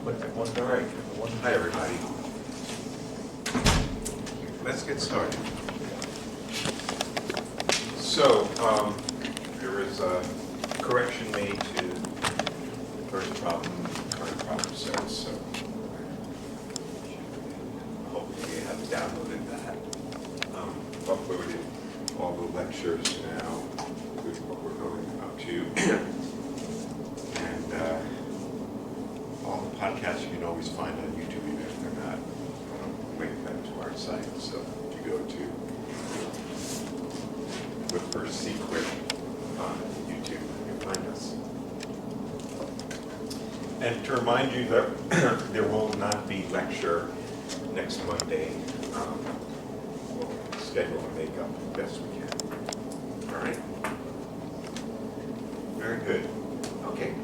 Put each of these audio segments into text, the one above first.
All right. Hi, everybody. Let's get started. So, there was a correction made to the first problem, current problem set, so hopefully you have downloaded that. Uploaded all the lectures now with what we're going up to. And all the podcasts you can always find on YouTube, even if they're not linked back to our site. So if you go to look for Secret on YouTube, you can find us. And to remind you that there will not be lecture next Monday. We'll schedule and make up the best we can. All right? Very good. Okay.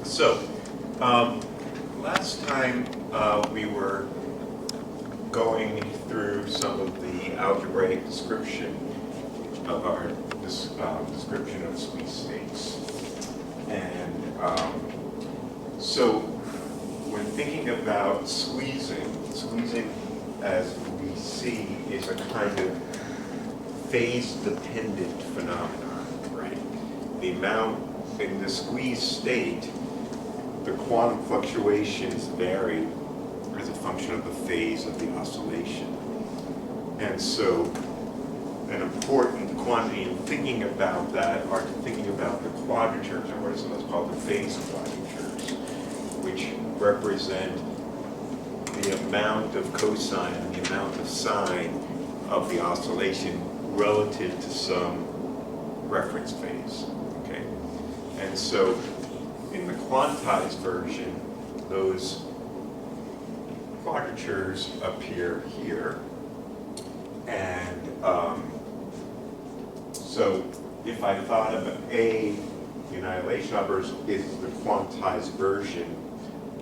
So, last time we were going through some of the algebraic description of our description of squeeze states. And so when thinking about squeezing as we see is a kind of phase-dependent phenomenon, right? The amount in the squeeze state, the quantum fluctuations vary as a function of the phase of the oscillation. And so an important quantity in thinking about that are thinking about the quadratures, or what is sometimes called the phase quadratures, which represent the amount of cosine and the amount of sine of the oscillation relative to some reference phase. Okay? And so in the quantized version, those quadratures appear here. And so if I thought of A, the annihilation operators is the quantized version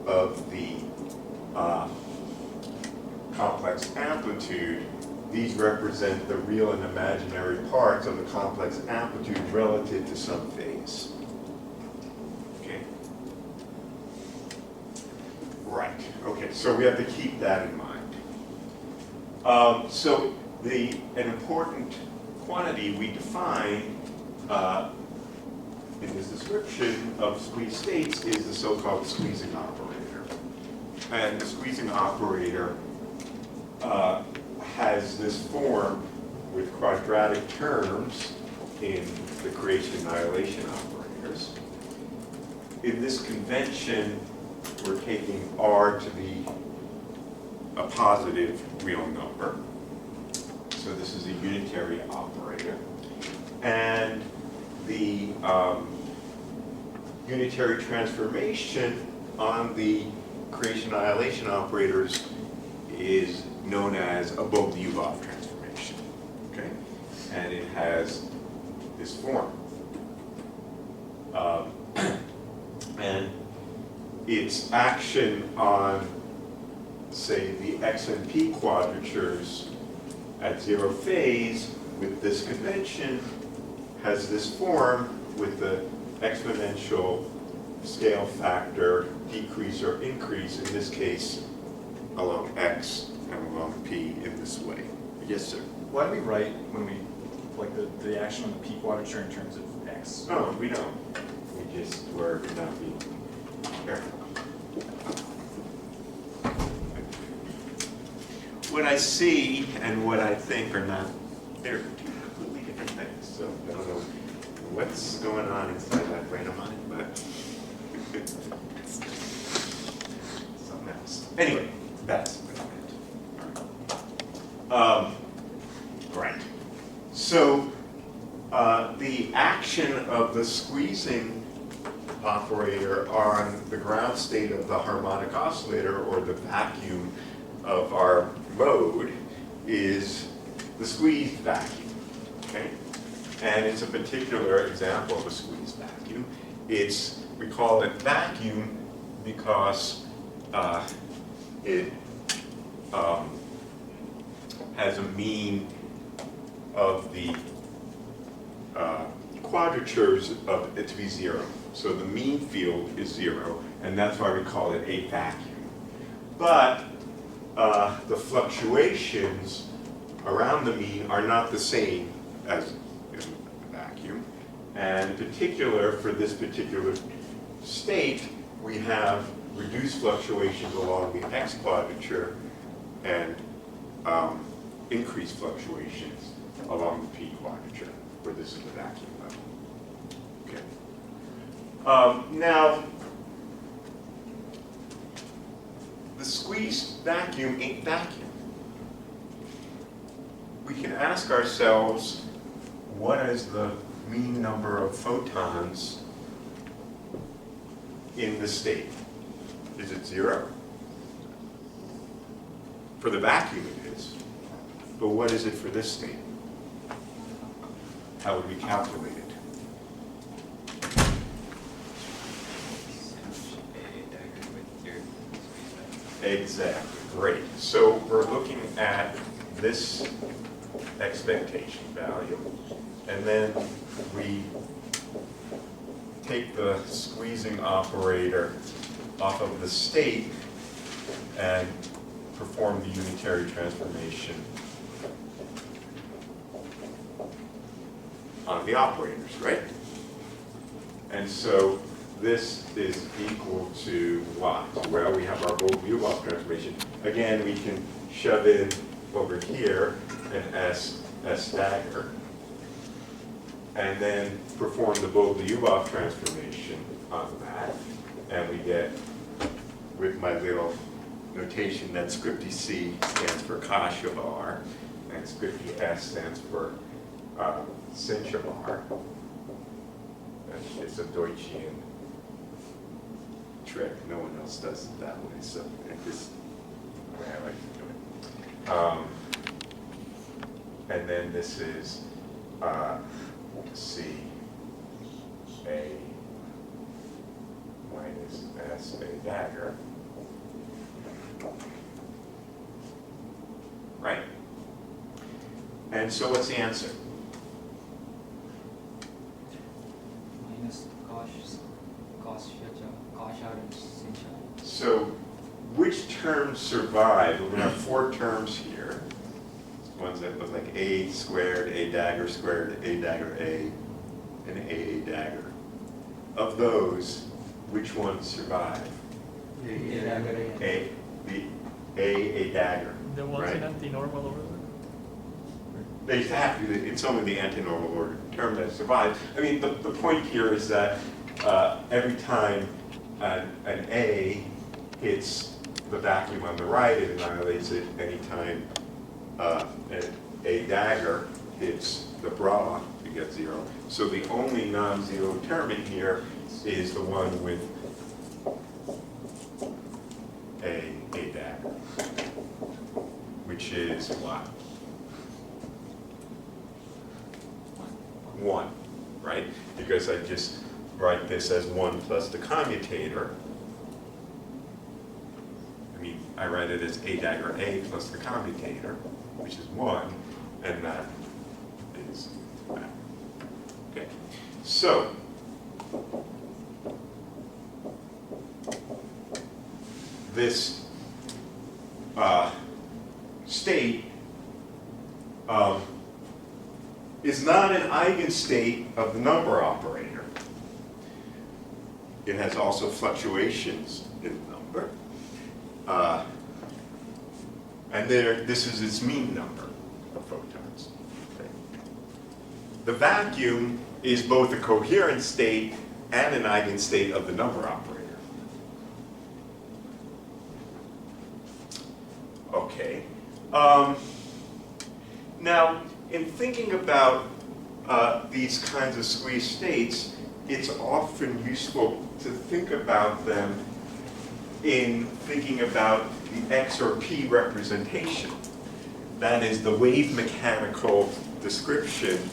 of the complex amplitude, these represent the real and imaginary parts of the complex amplitude relative to some phase. Okay? Right. Okay, so we have to keep that in mind. So an important quantity we define in this description of squeeze states is the so-called squeezing operator. And the squeezing operator has this form with quadratic terms in the creation annihilation operators. In this convention, we're taking R to be a positive real number. So this is a unitary operator. And the unitary transformation on the creation annihilation operators is known as a Bogoliubov transformation. Okay? And it has this form. And its action on, say, the x and p quadratures at zero phase with this convention has this form with the exponential scale factor decrease or increase, in this case along x and along p in this way. Yes, sir? Why do we write when we, like the action on the p quadrature in terms of x? No, we don't. We just were not being careful. What I see and what I think are not, they're two completely different things. So I don't know what's going on inside that brain of mine, but something else. Anyway, that's right. So the action of the squeezing operator on the ground state of the harmonic oscillator, or the vacuum of our mode, is the squeezed vacuum. Okay? And it's a particular example of a squeezed vacuum. We call it vacuum because it has a mean of the quadratures of it to be 0. So the mean field is 0, and that's why we call it a vacuum. But the fluctuations around the mean are not the same as in a vacuum. And in particular, for this particular state, we have reduced fluctuations along the x quadrature and increased fluctuations along the p quadrature, where this is the vacuum level. Okay. Now, the squeezed vacuum ain't vacuum. We can ask ourselves, what is the mean number of photons in the state? Is it 0? For the vacuum it is. But what is it for this state? How would we calculate it? Exactly, great. So we're looking at this expectation value, and then we take the squeezing operator off of the state and perform the unitary transformation on the operators, right? And so this is equal to what? Well, we have our Bogoliubov transformation. Again, we can shove in over here an S dagger, and then perform the Bogoliubov transformation on that, and we get, with my little notation, that scripty C stands for Kashavar, and scripty S stands for Sinshavar. It's a Deutschian trick. No one else does it that way, so this way I like to do it. And then this is C A minus S A dagger. Right? And so what's the answer? Minus cosh and Sinsha. So which terms survive? We're going to have 4 terms here. Ones that look like A squared, A dagger squared, A dagger A, and A dagger. Of those, which ones survive? A dagger. The ones right? in anti-normal order? They have to. It's only the antinormal order term that survives. I mean, the point here is that every time an A hits the vacuum on the right, it annihilates it. Anytime a dagger hits the bra, you get 0. So the only non-zero term in here is the one with a dagger, which is what? 1, right? Because I just write this as 1 plus the commutator. I mean, I write it as A dagger A plus the commutator, which is 1, and that is that. Okay, so this state is not an eigenstate of the number operator. It has also fluctuations in the number. And this is its mean number of photons. Okay. The vacuum is both a coherent state and an eigenstate of the number operator. Okay. Now, in thinking about these kinds of squeezed states, it's often useful to think about them in thinking about the X or P representation. That is the wave mechanical description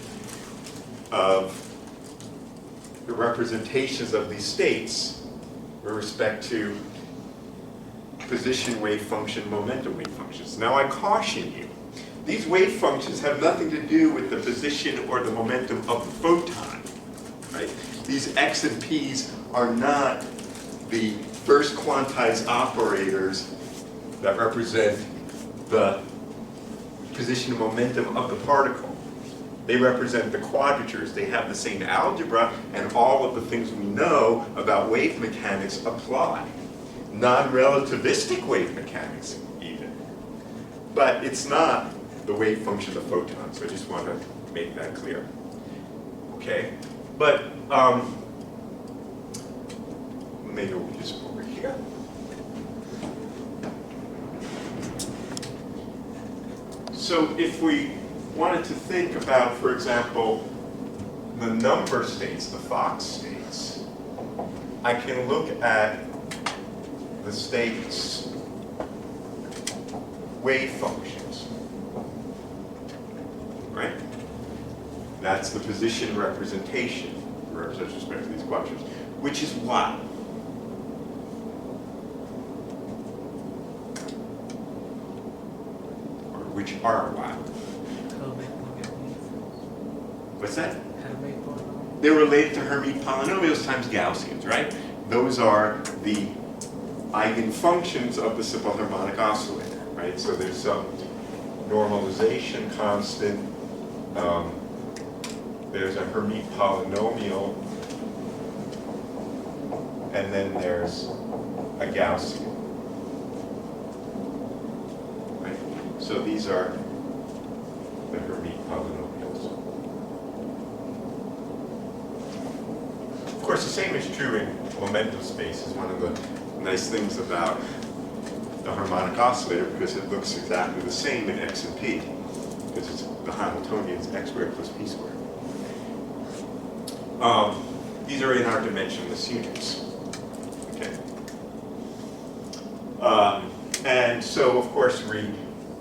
of the representations of these states with respect to position wave function, momentum wave functions. Now I caution you, these wave functions have nothing to do with the position or the momentum of the photon, right? These x and p's are not the first quantized operators that represent the position and momentum of the particle. They represent the quadratures. They have the same algebra, and all of the things we know about wave mechanics apply. Non-relativistic wave mechanics, even. But it's not the wave function of the photon, so I just want to make that clear. Okay? But maybe we'll just go over here. So if we wanted to think about, for example, the number states, the Fock states, I can look at the states' wave functions, right? That's the position representation, represents respect to these quadratures, which is what? Or which are what? What's that? They're related to Hermite polynomials times Gaussians, right? Those are the eigenfunctions of the simple harmonic oscillator, right? So there's some normalization constant. There's a Hermite polynomial, and then there's a Gaussian, right? So these are the Hermite polynomials. Of course, the same is true in momentum space. Is one of the nice things about the harmonic oscillator, because it looks exactly the same in x and p, because it's the Hamiltonian's x squared plus p squared. These are in our dimensionless units. Okay. And so, of course, we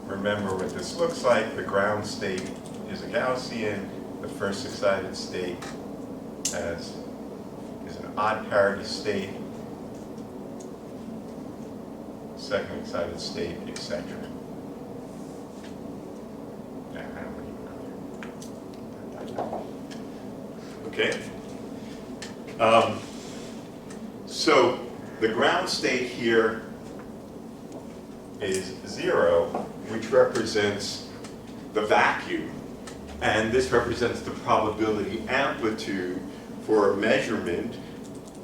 remember what this looks like. The ground state is a Gaussian. The first excited state is an odd parity state. Second excited state, etc. Yeah, I don't even know. Okay. So the ground state here is 0, which represents the vacuum. And this represents the probability amplitude for a measurement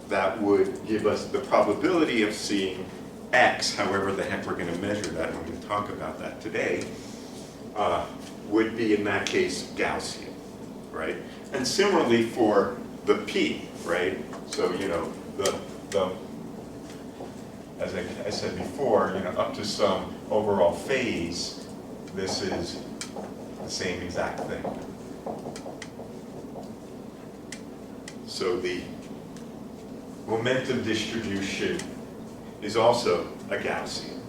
that would give us the probability of seeing x, however the heck we're going to measure that, and we're going to talk about that today, would be in that case Gaussian, right? And similarly for the p, right? So, you know, as I said before, you know, up to some overall phase, this is the same exact thing. So the momentum distribution is also a Gaussian,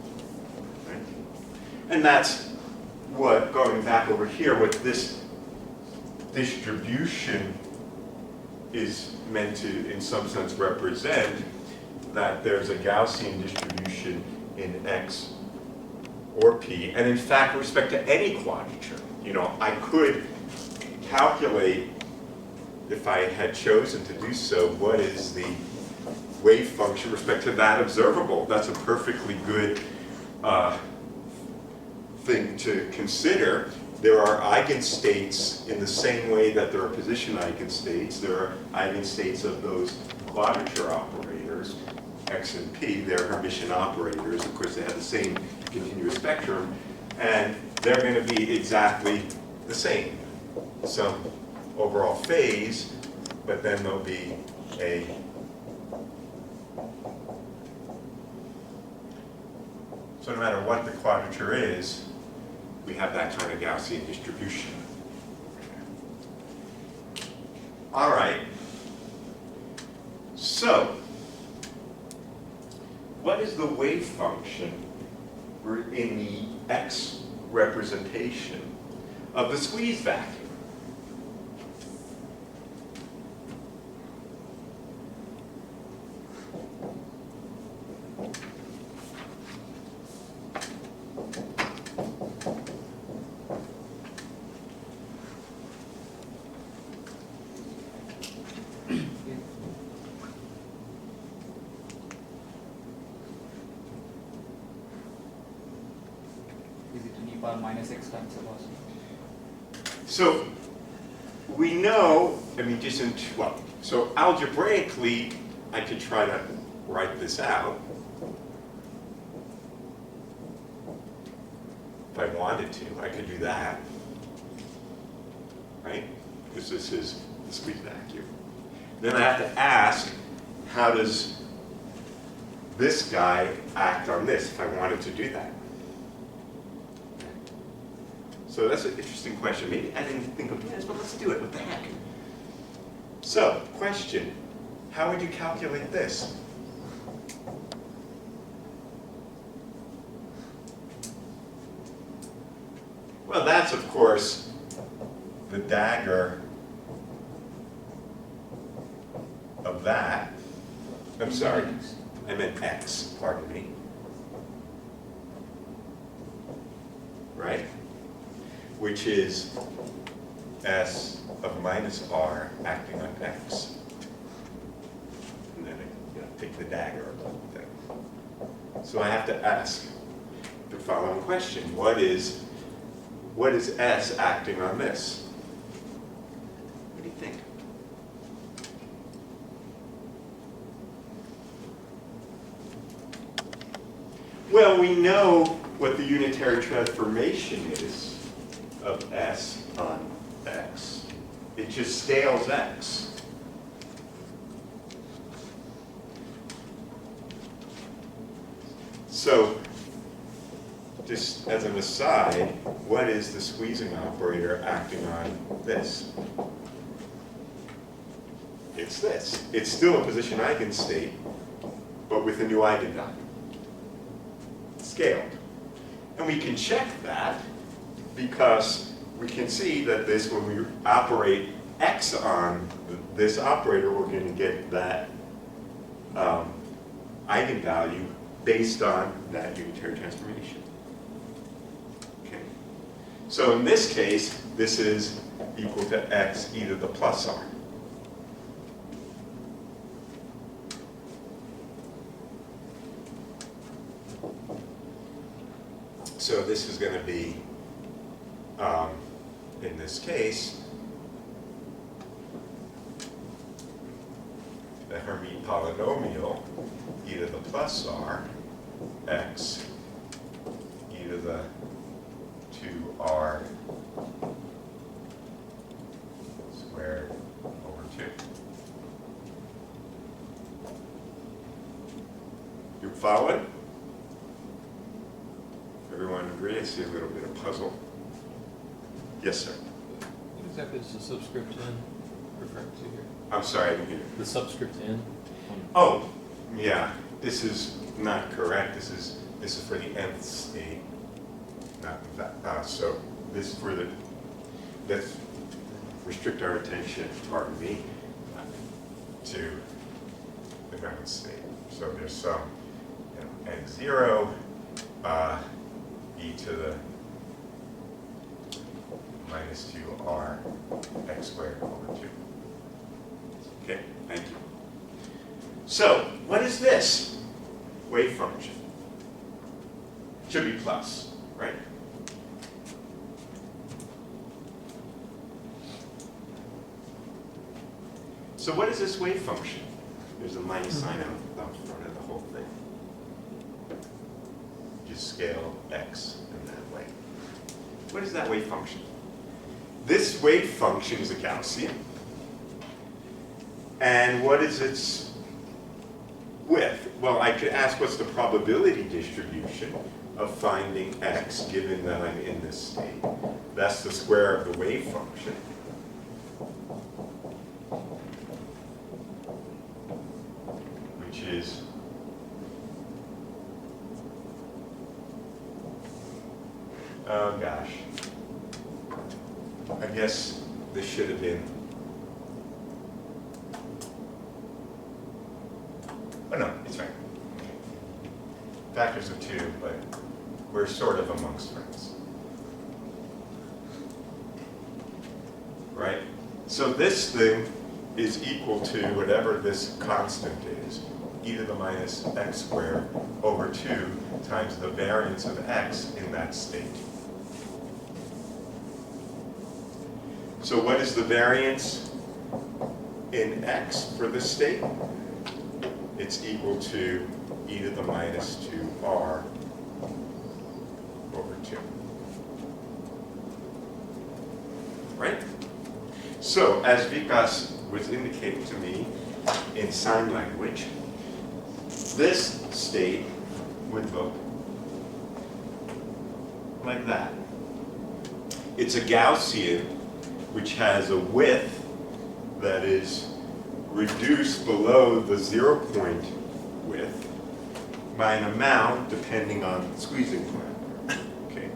right? And that's what, going back over here, what this distribution is meant to, in some sense, represent, that there's a Gaussian distribution in x or p. And in fact, with respect to any quadrature, you know, I could calculate, if I had chosen to do so, what is the wave function with respect to that observable. That's a perfectly good thing to consider. There are eigenstates in the same way that there are position eigenstates. There are eigenstates of those quadrature operators, x and p. They're Hermitian operators. Of course, they have the same continuous spectrum, and they're going to be exactly the same. Some overall phase, but then there'll be a so no matter what the quadrature is, we have that kind of Gaussian distribution. All right. So, what is the wave function in the x representation of the squeeze vacuum? for minus x times the velocity. So we know, I mean, just in, well, so algebraically, I could try to write this out if I wanted to. I could do that, right? Because this is the squeeze vacuum. Then I have to ask, how does this guy act on this if I wanted to do that? So that's an interesting question. Maybe I didn't think of this, but let's do it. What the heck? So, question, how would you calculate this? Well, that's, of course, the dagger of that. I'm sorry, I meant x, pardon me. Right? Which is S of minus R acting on X. And then I take the dagger of the thing. So I have to ask the following question. What is S acting on this? What do you think? Well, we know what the unitary transformation is of S on X. It just scales X. So, just as an aside, what is the squeezing operator acting on this? It's this. It's still a position eigenstate, but with a new eigenvalue. Scaled. And we can check that because we can see that this, when we operate X on this operator, we're going to get that eigenvalue based on that unitary transformation. Okay. So in this case, this is equal to X e to the plus R. So this is going to be, in this case, the Hermite polynomial e to the plus R x e to the 2r squared over 2. You following? Everyone agree? I see a little bit of puzzle. Yes, sir. What exactly is the subscript n referring to here? I'm sorry, I didn't hear. The subscript n? Oh, yeah. This is not correct. This is for the nth state, not that. So this for the, let's restrict our attention, pardon me, to the ground state. So there's some, n0 e to the minus 2r x squared over 2. Okay, thank you. So, what is this wave function? Should be plus, right? So what is this wave function? There's a minus sign out front of the whole thing. Just scale x in that way. What is that wave function? This wave function is a Gaussian. And what is its width? Well, I could ask what's the probability distribution of finding x given that I'm in this state. That's the square of the wave function. Which is oh gosh. I guess this should have been, oh no, it's right. Factors of 2, but we're sort of amongst friends. Right? So this thing is equal to whatever this constant is, e to the minus x squared over 2 times the variance of x in that state. So what is the variance in x for this state? It's equal to e to the minus 2r over 2. Right? So, as Vikas was indicating to me in sign language, this state would look like that. It's a Gaussian which has a width that is reduced below the 0 point width by an amount depending on the squeezing parameter. Okay?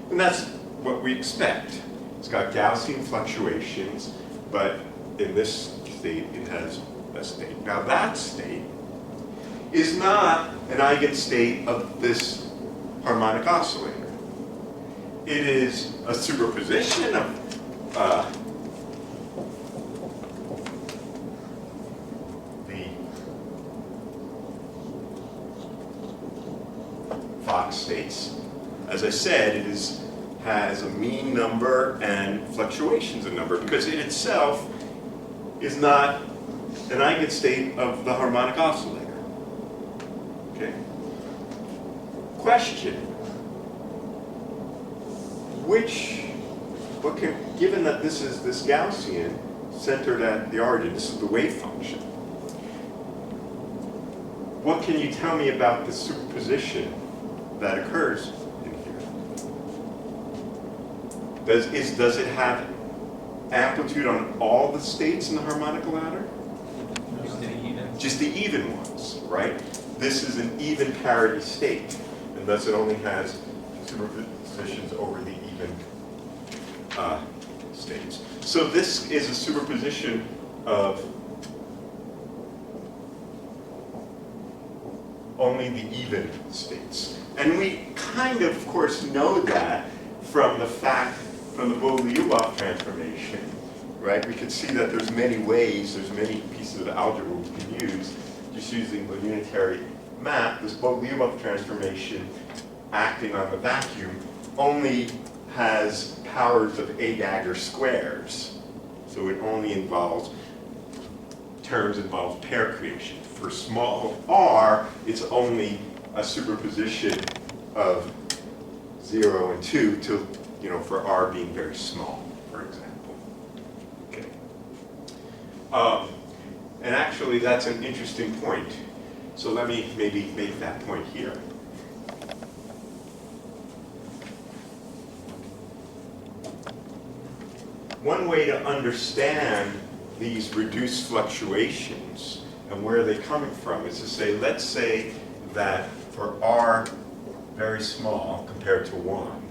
And that's what we expect. It's got Gaussian fluctuations, but in this state it has a state. Now that state is not an eigenstate of this harmonic oscillator. It is a superposition of the Fock states. As I said, it has a mean number and fluctuations in number because it itself is not an eigenstate of the harmonic oscillator. Okay? Question. Given that this is this Gaussian centered at the origin, this is the wave function, what can you tell me about the superposition that occurs in here? Does it have amplitude on all the states in the harmonic ladder? Just the even ones, right? This is an even parity state, and thus it only has superpositions over the even states. So this is a superposition of only the even states. And we kind of course, know that from the Bogoliubov transformation, right? We can see that there's many ways, there's many pieces of algebra we can use just using the unitary map. This Bogoliubov transformation acting on the vacuum only has powers of A dagger squares. So it only involves pair creation. For small r, it's only a superposition of 0 and 2 to, for r being very small, for example. Okay. And actually, that's an interesting point. So let me maybe make that point here. One way to understand these reduced fluctuations and where they're coming from is to say, let's say that for r very small compared to 1,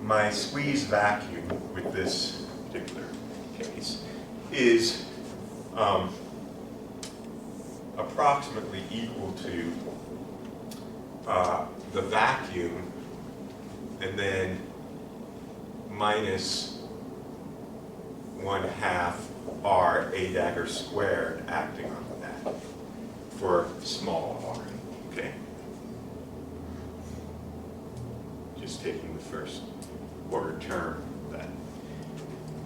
my squeeze vacuum with this particular case is approximately equal to the vacuum and then minus 1/2 r A dagger squared acting on that for small r, okay? Just taking the first order term of that.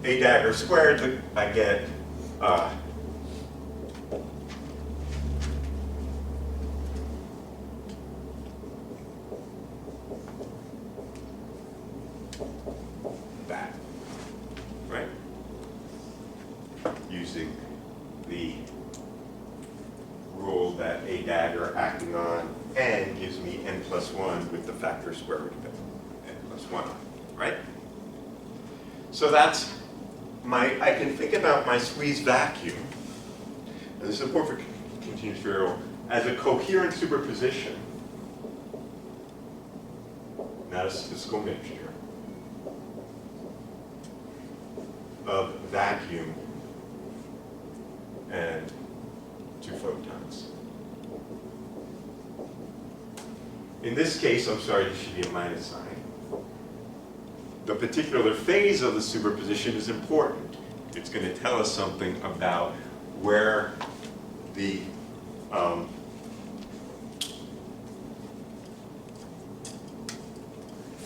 A dagger squared, I get that, right? Using the rule that A dagger acting on n gives me n+1 with the factor square root of n+1 on, right? So that's I can think about my squeeze vacuum, and this is important for continuous variable, as a coherent superposition, not a statistical mixture, of vacuum and 2 photons. In this case, I'm sorry, there should be a minus sign. The particular phase of the superposition is important. It's going to tell us something about where the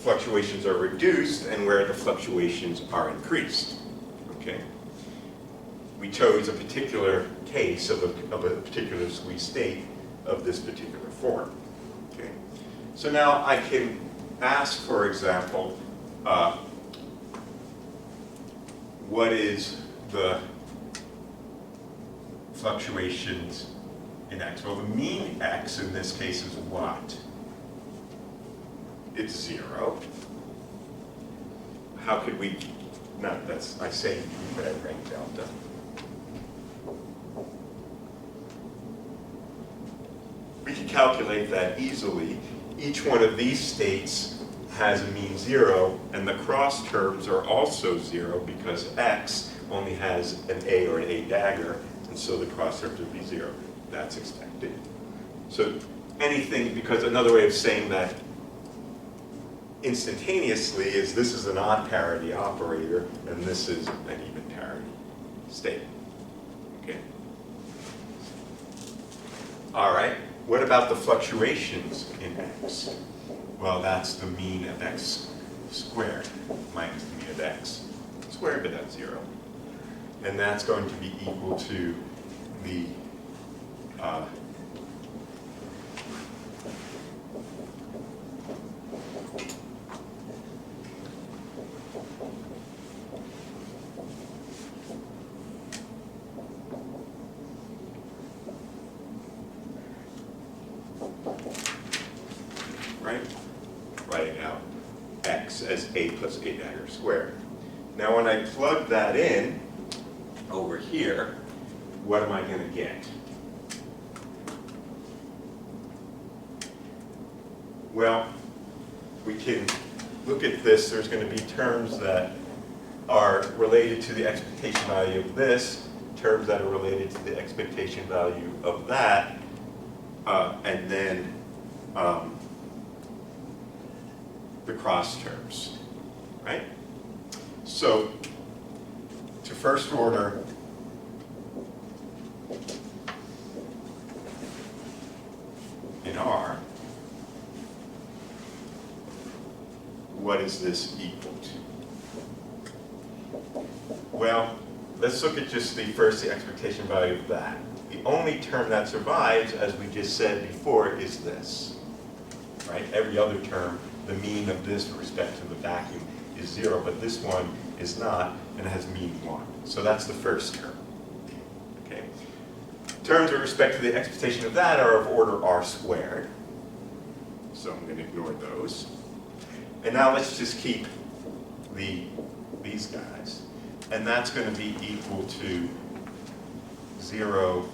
fluctuations are reduced and where the fluctuations are increased. Okay. We chose a particular case of a particular squeeze state of this particular form. Okay. So now I can ask, for example, what is the fluctuations in x? Well, the mean x in this case is what? It's 0. How could we, no, that's, I say u, but I write delta. We can calculate that easily. Each one of these states has a mean 0, and the cross terms are also 0 because x only has an a or an a dagger, and so the cross terms would be 0. That's expected. So anything, because another way of saying that instantaneously is this is an odd parity operator, and this is an even parity state. Okay. All right. What about the fluctuations in x? Well, that's the mean of x squared minus the mean of x squared, but that's 0. And that's going to be equal to the right? Writing out x as a plus a dagger squared. Now when I plug that in over here, what am I going to get? Well, we can look at this. There's going to be terms that are related to the expectation value of this, terms that are related to the expectation value of that, and then the cross terms, right? So to first order, in R, what is this equal to? Well, let's look at just the expectation value of that. The only term that survives, as we just said before, is this, right? Every other term, the mean of this with respect to the vacuum is 0, but this one is not, and it has mean 1. So that's the first term. Okay. Terms with respect to the expectation of that are of order r squared. So I'm going to ignore those. And now let's just keep these guys. And that's going to be equal to 0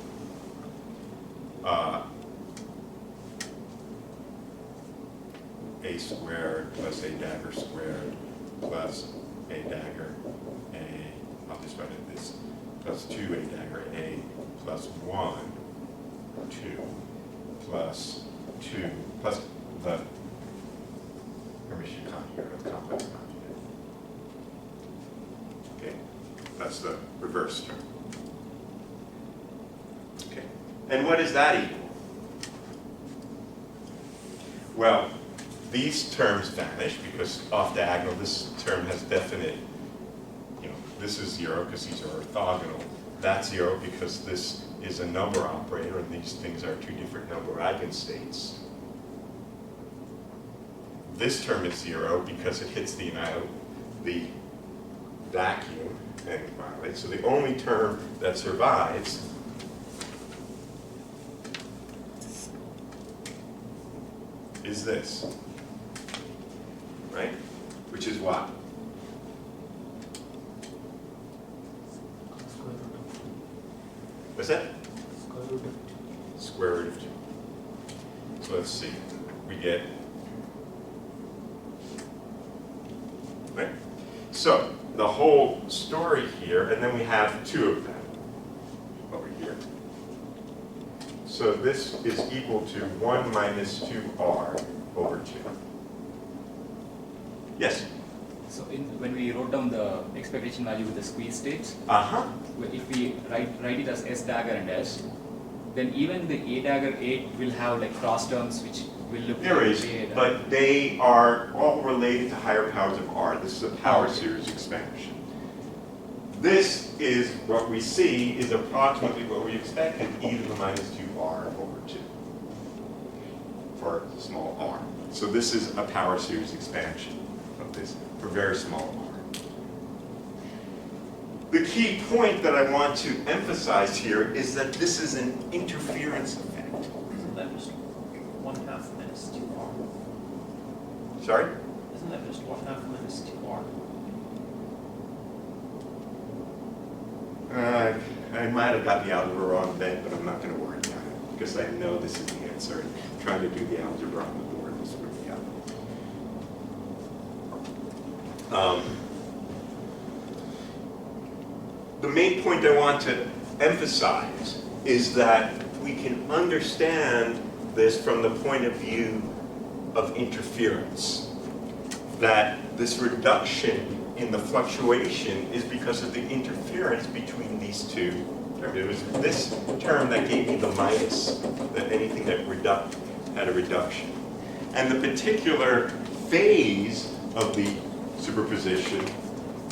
a squared plus a dagger squared plus a dagger a, I'll just write it this, plus 2 a dagger a plus 1, 2, plus 2, plus the Hermitian conjugate of complex conjugate. Okay, that's the reverse term. Okay, and what is that equal? Well, these terms vanish because off diagonal this term has definite, this is 0 because these are orthogonal. That's 0 because this is a number operator and these things are two different number eigenstates. This term is 0 because it hits the vacuum and violates. So the only term that survives is this, right? Which is what? What's that? Square root of 2. So let's see. We get, right? So the whole story here, and then we have 2 of them over here. So this is equal to 1 minus 2r over 2. Yes? So when we wrote down the expectation value with the squeeze states, if we write it as S dagger and S, then even the A dagger 8 will have like cross terms which will look there like is, A dagger. but they are all related to higher powers of R. This is a power series expansion. this is what we see is approximately what we expected, e to the minus 2r over 2 for small r. So this is a power series expansion of this for very small r. The key point that I want to emphasize here is that this is an interference effect. Isn't that just 1/2 minus 2r? Sorry? Isn't that just 1/2 minus 2r? I might have got the algebra wrong then, but I'm not going to worry about it because I know this is the answer. And trying to do the algebra on the board was really out. The main point I want to emphasize is that we can understand this from the point of view of interference. That this reduction in the fluctuation is because of the interference between these two terms. It was this term that gave me the minus, that anything that had a reduction. And the particular phase of the superposition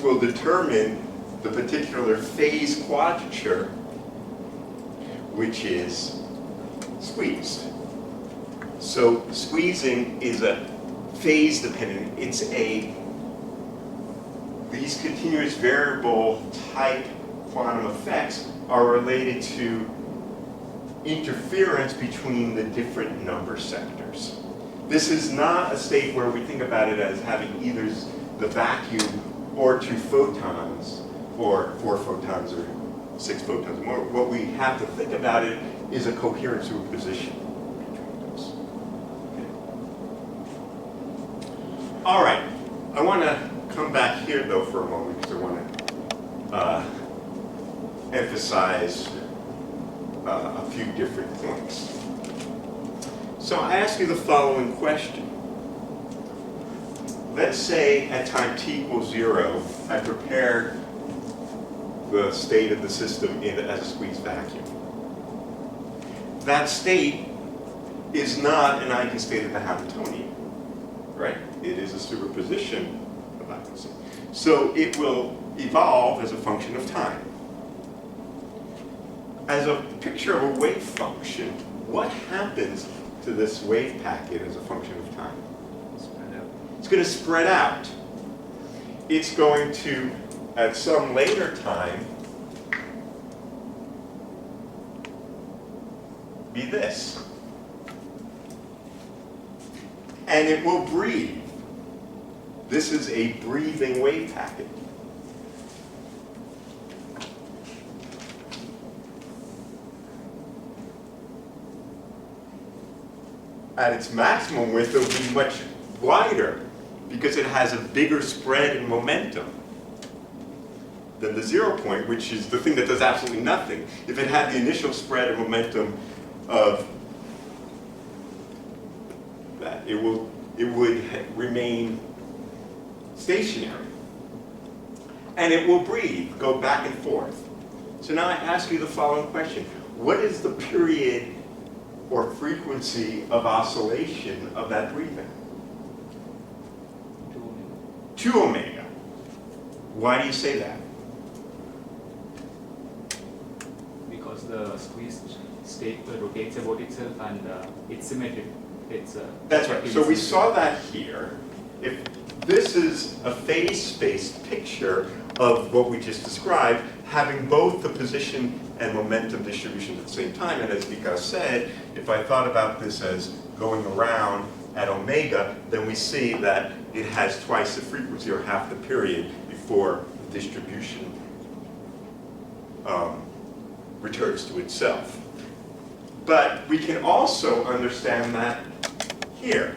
will determine the particular phase quadrature, which is squeezed. So squeezing is a phase dependent. These continuous variable type quantum effects are related to interference between the different number sectors. This is not a state where we think about it as having either the vacuum or 2 photons, or 4 photons or 6 photons or more. What we have to think about it is a coherent superposition between those. Okay. All right, I want to come back here though for a moment because I want to emphasize a few different points. So I ask you the following question. Let's say at time t equals 0, I prepared the state of the system as a squeezed vacuum. That state is not an eigenstate of the Hamiltonian, right? It is a superposition of eigenstates. So it will evolve as a function of time. As a picture of a wave function, what happens to this wave packet as a function of time? Spread out. It's going to spread out. It's going to, at some later time, be this. And it will breathe. This is a breathing wave packet. At its maximum width, it will be much wider because it has a bigger spread in momentum than the 0 point, which is the thing that does absolutely nothing. If it had the initial spread and momentum of that, it would remain stationary. And it will breathe, go back and forth. So now I ask you the following question. What is the period or frequency of oscillation of that breathing? 2 omega. Why do you say that? Because the squeezed state rotates about itself and it's symmetric. That's right. So we saw that here. If this is a phase space picture of what we just described, having both the position and momentum distributions at the same time, and as Vikas said, if I thought about this as going around at omega, then we see that it has twice the frequency or half the period before the distribution returns to itself. But we can also understand that here,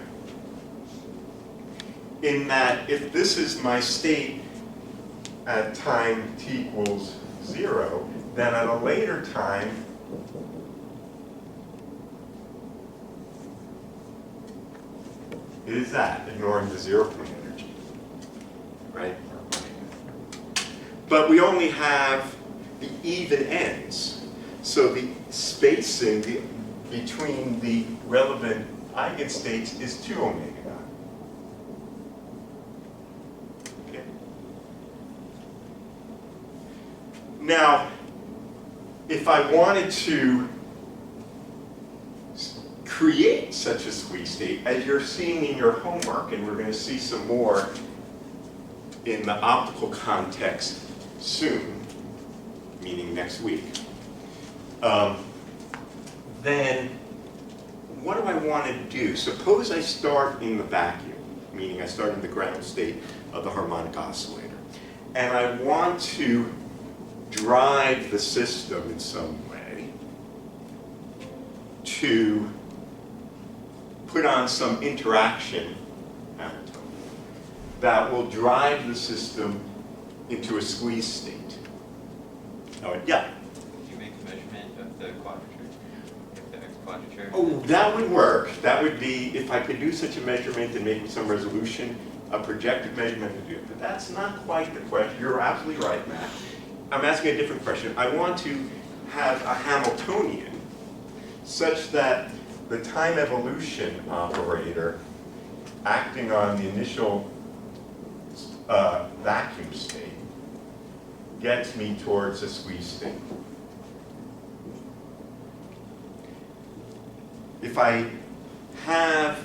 in that if this is my state at time t equals 0, then at a later time, it is that, ignoring the 0 point energy, right? But we only have the even ends. So the spacing between the relevant eigenstates is 2 omega. Okay. Now, if I wanted to create such a squeeze state, as you're seeing in your homework, and we're going to see some more in the optical context soon, meaning next week, then what do I want to do? Suppose I start in the vacuum, meaning I start in the ground state of the harmonic oscillator, and I want to drive the system in some way to put on some interaction that will drive the system into a squeeze state. Oh, yeah? Did you make a measurement of the quadrature? If the X quadrature? Oh, that would work. That would be, if I could do such a measurement and make some resolution, a projected measurement to do it. But that's not quite the question. You're absolutely right, Matt. I'm asking a different question. I want to have a Hamiltonian such that the time evolution operator acting on the initial vacuum state gets me towards a squeeze state. If I have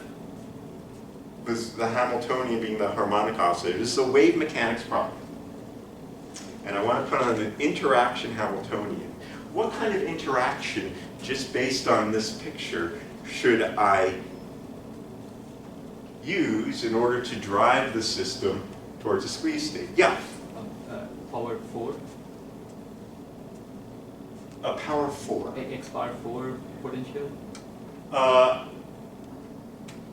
the Hamiltonian being the harmonic oscillator, this is a wave mechanics problem. And I want to put on an interaction Hamiltonian. What kind of interaction, just based on this picture, should I use in order to drive the system towards a squeeze state? Yeah? Power 4, A power 4. X power 4 potential.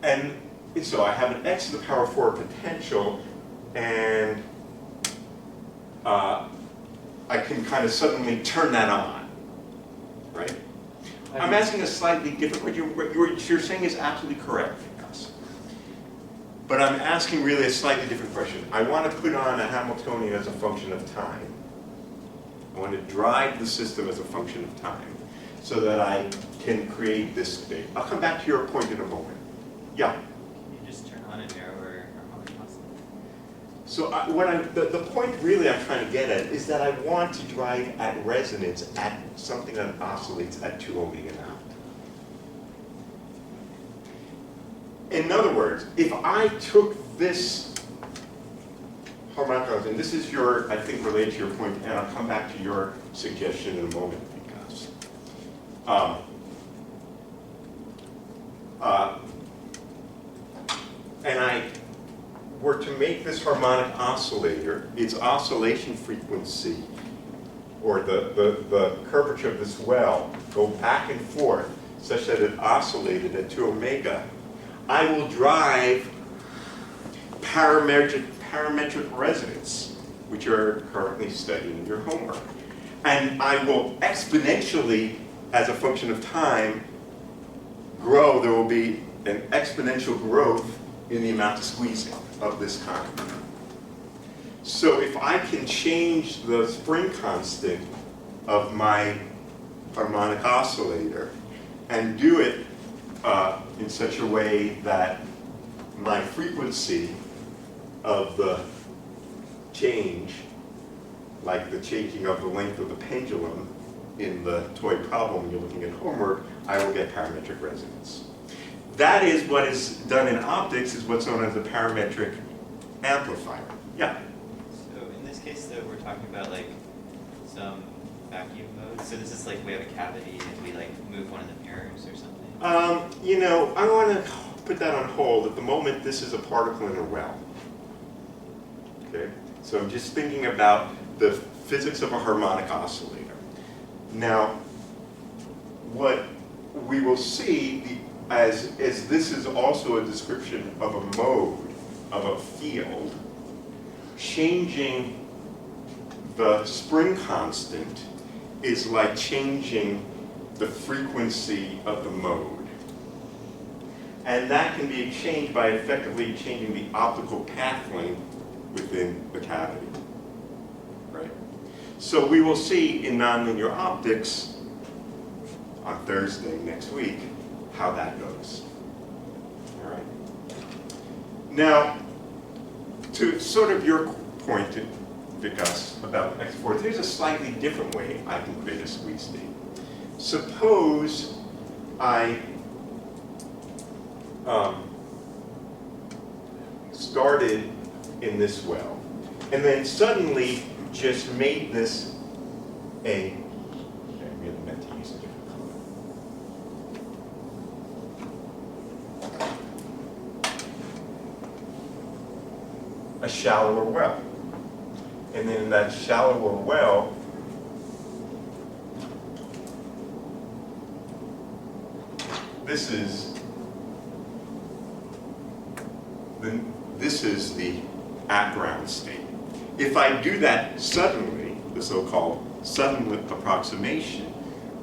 And so I have an x to the power 4 potential, and I can kind of suddenly turn that on, right? I'm asking a slightly different, what you're saying is absolutely correct, Gus. But I'm asking really a slightly different question. I want to put on a Hamiltonian as a function of time. I want to drive the system as a function of time so that I can create this state. I'll come back to your point in a moment. Yeah? Can you just turn on a narrower harmonic oscillator? So the point really I'm trying to get at is that I want to drive at resonance at something that oscillates at 2 omega now. In other words, if I took this harmonic oscillator, and this is your, I think, related to your point, and I'll come back to your suggestion in a moment, because and I were to make this harmonic oscillator, its oscillation frequency, or the curvature of this well, go back and forth such that it oscillated at 2 omega, I will drive parametric resonance, which you're currently studying in your homework. And I will exponentially, as a function of time, grow. There will be an exponential growth in the amount of squeezing of this kind. So if I can change the spring constant of my harmonic oscillator and do it in such a way that my frequency of the change, like the changing of the length of the pendulum in the toy problem when you're looking at homework, I will get parametric resonance. That is what is done in optics, is what's known as a parametric amplifier. Yeah? So in this case, though, we're talking about like some vacuum mode. So this is like we have a cavity and we like move one of the mirrors or something. You know, I want to put that on hold. At the moment, this is a particle in a well. Okay? So I'm just thinking about the physics of a harmonic oscillator. Now, what we will see, as this is also a description of a mode, of a field, changing the spring constant is like changing the frequency of the mode. And that can be changed by effectively changing the optical path length within the cavity. Right? So we will see in nonlinear optics on Thursday next week how that goes. All right. Now, to sort of your point, us about X force. There's a slightly different way I can create a squeeze state. Suppose I started in this well, and then suddenly just made this I really meant to use a different color. A shallower well. And then in that shallower well, this is the at-ground state. If I do that suddenly, the so-called sudden approximation,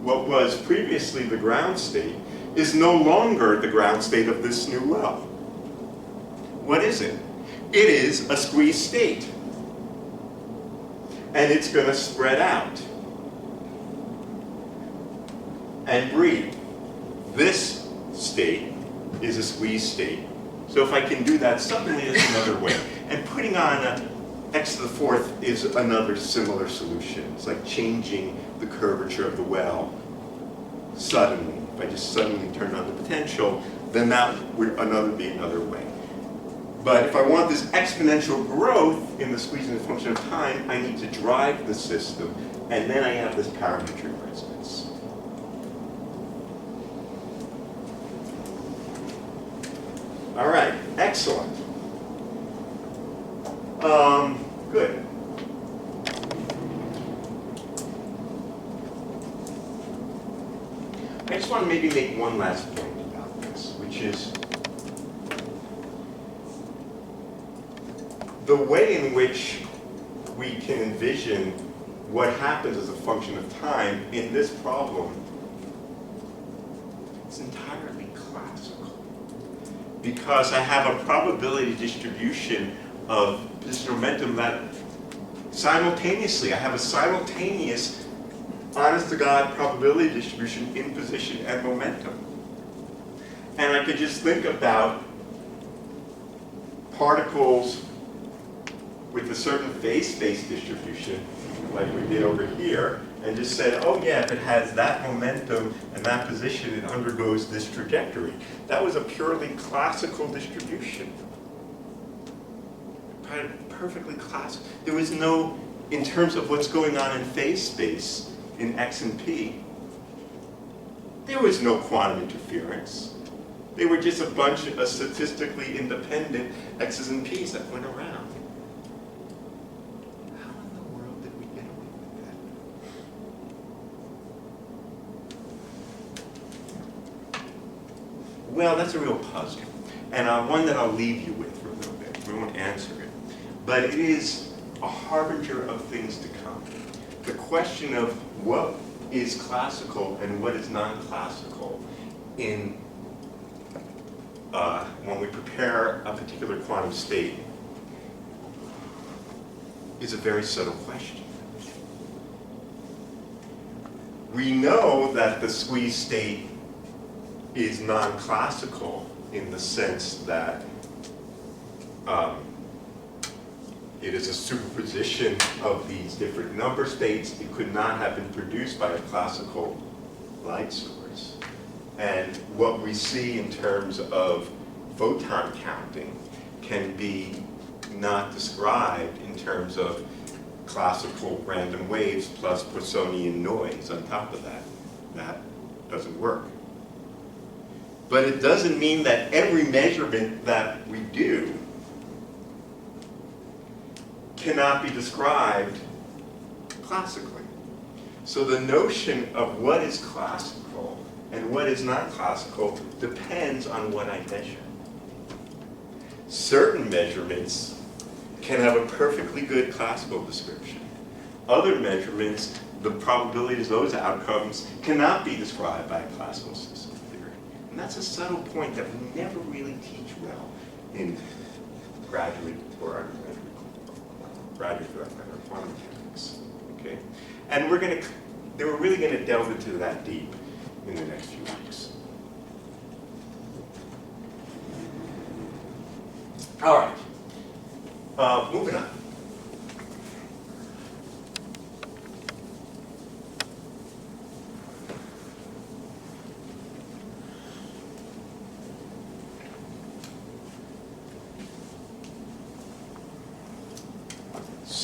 what was previously the ground state is no longer the ground state of this new well. What is it? It is a squeeze state. And it's going to spread out and breathe. This state is a squeeze state. So if I can do that suddenly, it's another way. And putting on x to the fourth is another similar solution. It's like changing the curvature of the well suddenly. If I just suddenly turn on the potential, then that would be another way. But if I want this exponential growth in the squeezing function of time, I need to drive the system, and then I have this parametric resonance. All right, excellent. Good. I just want to maybe make one last point about this, which is the way in which we can envision what happens as a function of time in this problem is entirely classical. Because I have a probability distribution of position momentum that simultaneously, I have a simultaneous honest-to-God probability distribution in position and momentum. And I could just think about particles with a certain phase space distribution, like we did over here, and just said, oh yeah, if it has that momentum and that position, it undergoes this trajectory. That was a purely classical distribution. Perfectly classical. There was no, in terms of what's going on in phase space in X and P, there was no quantum interference. They were just a bunch of statistically independent X's and P's that went around. How in the world did we get away with that? Well, that's a real puzzle, and one that I'll leave you with for a little bit. We won't answer it. But it is a harbinger of things to come. The question of what is classical and what is non-classical in when we prepare a particular quantum state is a very subtle question. We know that the squeeze state is non-classical in the sense that it is a superposition of these different number states. It could not have been produced by a classical light source. And what we see in terms of photon counting can be not described in terms of classical random waves plus Poissonian noise on top of that. That doesn't work. But it doesn't mean that every measurement that we do cannot be described classically. So the notion of what is classical and what is not classical depends on what I measure. Certain measurements can have a perfectly good classical description. Other measurements, the probabilities of those outcomes cannot be described by a classical system theory. And that's a subtle point that we never really teach well in graduate or undergraduate quantum mechanics. Okay? And we're really going to delve into that deep in the next few weeks. All right. Moving on.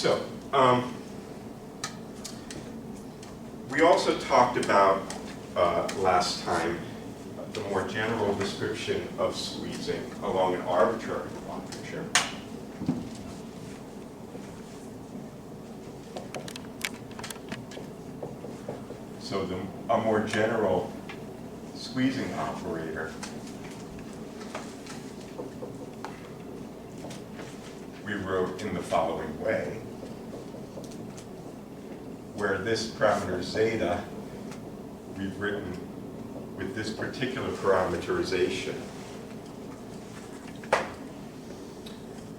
So, we also talked about last time the more general description of squeezing along an arbitrary quadrature. So a more general squeezing operator we wrote in the following way, where this parameter zeta we've written with this particular parameterization.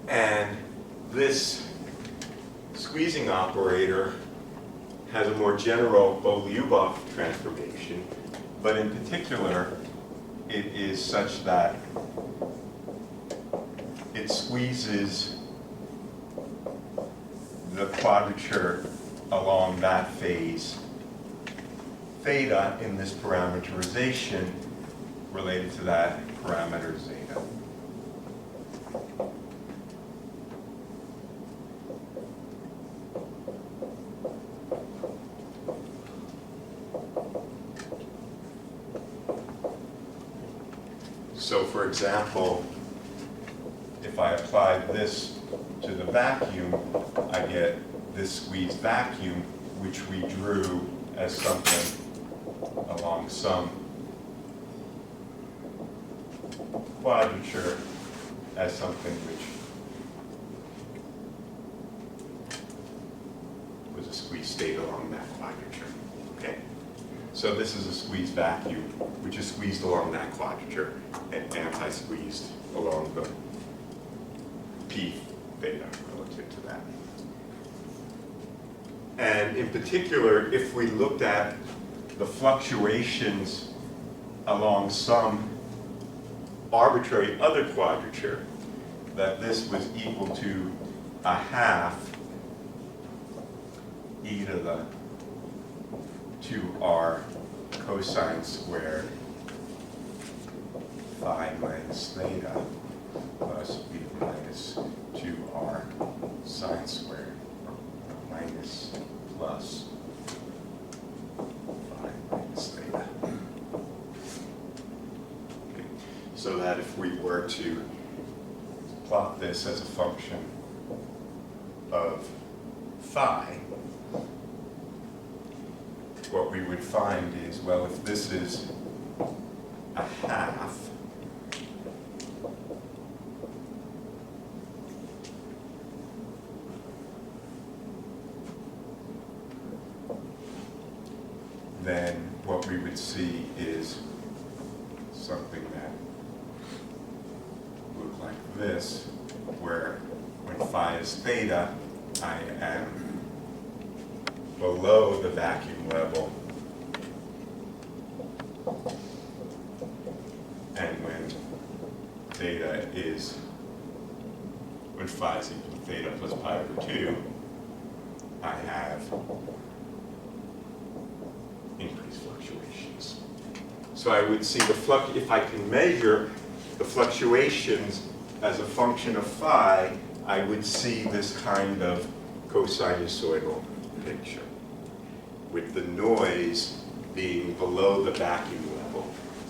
And this squeezing operator has a more general Bogoliubov transformation, but in particular, it is such that it squeezes the quadrature along that phase theta in this parameterization related to that parameter zeta. So for example, if I apply this to the vacuum, I get this squeezed vacuum, which we drew as something along some quadrature as something which was a squeezed state along that quadrature. Okay? So this is a squeezed vacuum, which is squeezed along that quadrature and anti-squeezed along the P theta relative to that. And in particular, if we looked at the fluctuations along some arbitrary other quadrature, that this was equal to a half e to the 2r cosine squared phi minus theta plus b minus 2r sine squared minus plus phi minus theta. Okay. So that if we were to plot this as a function of phi, what we would find is, well, if this is a half, then what we would see is something that would look like this, where when phi is theta, I am below the vacuum level, and when theta is, when phi is equal to theta plus pi over 2, I have increased fluctuations. So I would see the if I can measure the fluctuations as a function of phi, I would see this kind of cosinusoidal picture, with the noise being below the vacuum level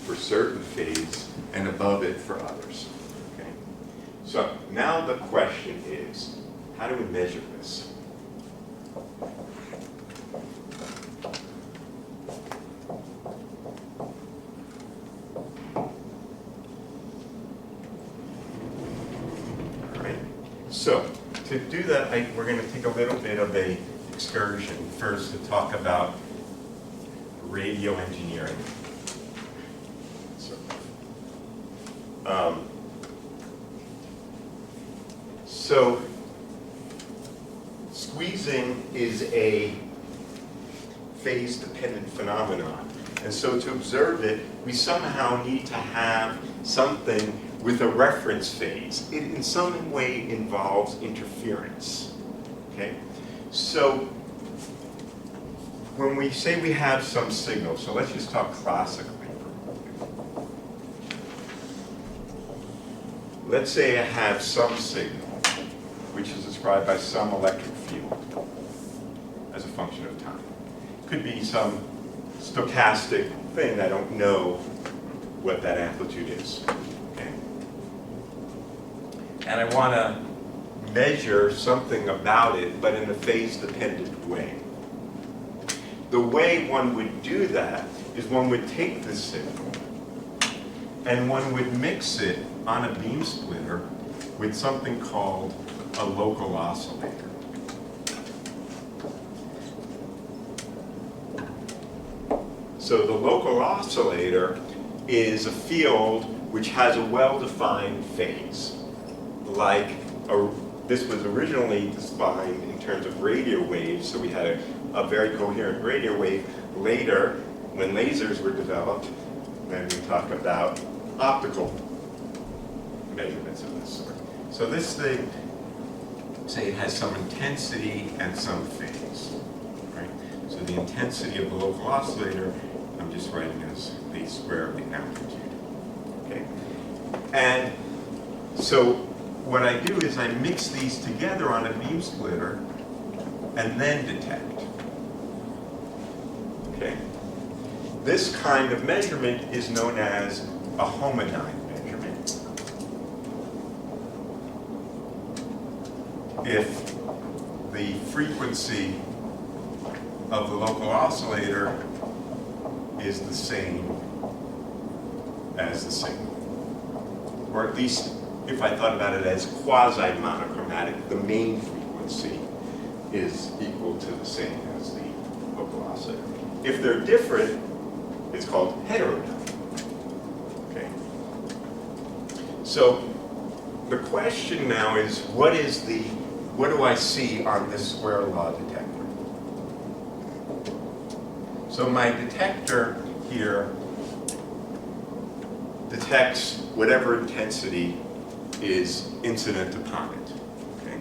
for certain phase and above it for others. Okay? So now the question is, how do we measure this? All right. So to do that, we're going to take a little bit of a excursion first to talk about radio engineering. So squeezing is a phase-dependent phenomenon, and so to observe it, we somehow need to have something with a reference phase. It in some way involves interference. Okay? So when we say we have some signal, so let's just talk classically. Let's say I have some signal, which is described by some electric field. as a function of time. Could be some stochastic thing, I don't know what that amplitude is. Okay? And I want to measure something about it, but in a phase-dependent way. The way one would do that is one would take the signal and one would mix it on a beam splitter with something called a local oscillator. So the local oscillator is a field which has a well-defined phase. This was originally defined in terms of radio waves, so we had a very coherent radio wave. Later, when lasers were developed, then we talk about optical measurements of this sort. So this thing, say it has some intensity and some phase, right? So the intensity of the local oscillator, I'm just writing as the square of the amplitude, okay? And so what I do is I mix these together on a beam splitter and then detect, okay? This kind of measurement is known as a Homodyne measurement. If the frequency of the local oscillator is the same as the signal, or at least if I thought about it as quasi-monochromatic, the main frequency is equal to the same as the local oscillator. If they're different, it's called heterodyne. Okay. So the question now is, what do I see on this square law detector? So my detector here detects whatever intensity is incident upon it. Okay?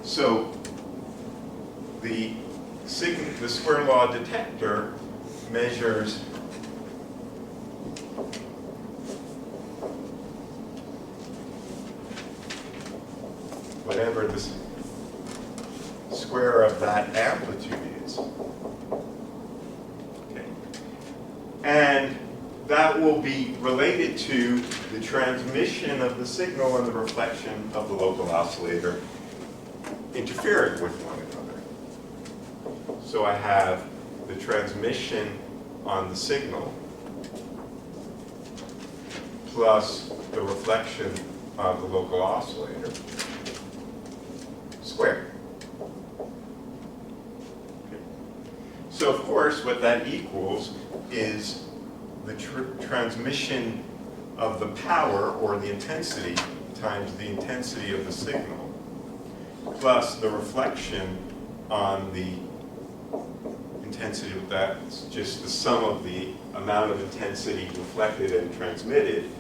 So the square law detector measures whatever the square of that amplitude is. Okay. And that will be related to the transmission of the signal and the reflection of the local oscillator interfering with one another. So I have the transmission on the signal plus the reflection of the local oscillator squared. Okay. So of course what that equals is the transmission of the power, or the intensity, times the intensity of the signal, plus the reflection on the intensity of that, it's just the sum of the amount of intensity reflected and transmitted,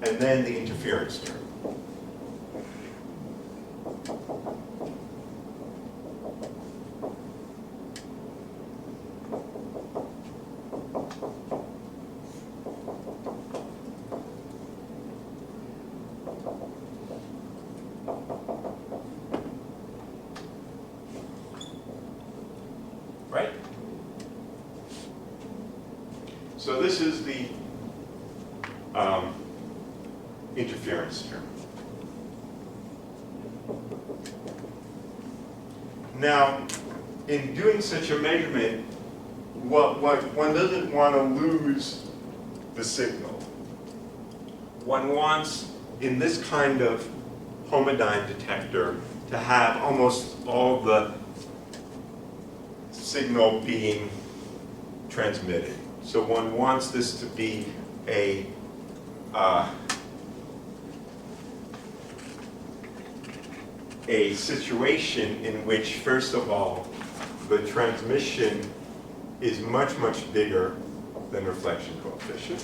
and then the interference term. Right? So this is the interference term. Now, in doing such a measurement, what one doesn't want to lose the signal. One wants, in this kind of Homodyne detector, to have almost all the signal being transmitted. So one wants this to be a situation in which, first of all, the transmission is much, much bigger than reflection coefficient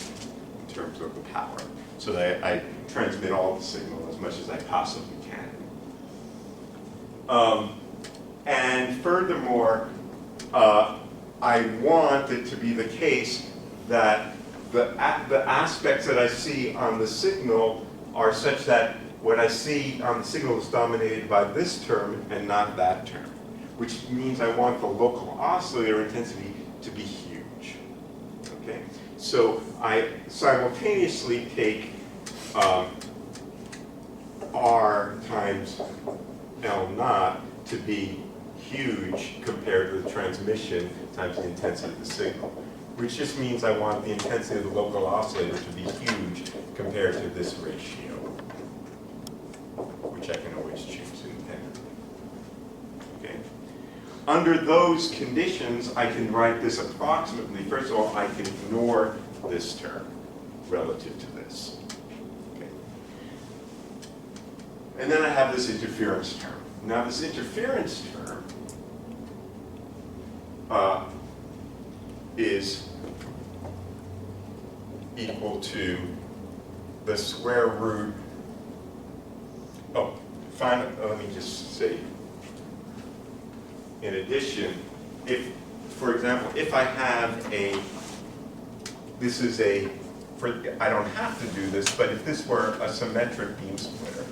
in terms of the power. So that I transmit all the signal as much as I possibly can. And furthermore, I want it to be the case that the aspects that I see on the signal are such that what I see on the signal is dominated by this term and not that term. which means I want the local oscillator intensity to be huge. Okay? So I simultaneously take R times L naught to be huge compared to the transmission times the intensity of the signal, which just means I want the intensity of the local oscillator to be huge compared to this ratio, which I can always choose independently. Okay? Under those conditions, I can write this approximately. First of all, I can ignore this term relative to this. Okay? And then I have this interference term. Now this interference term is equal to the square root. Let me just say, in addition, if, for example, if I have I don't have to do this, but if this were a symmetric beam splitter,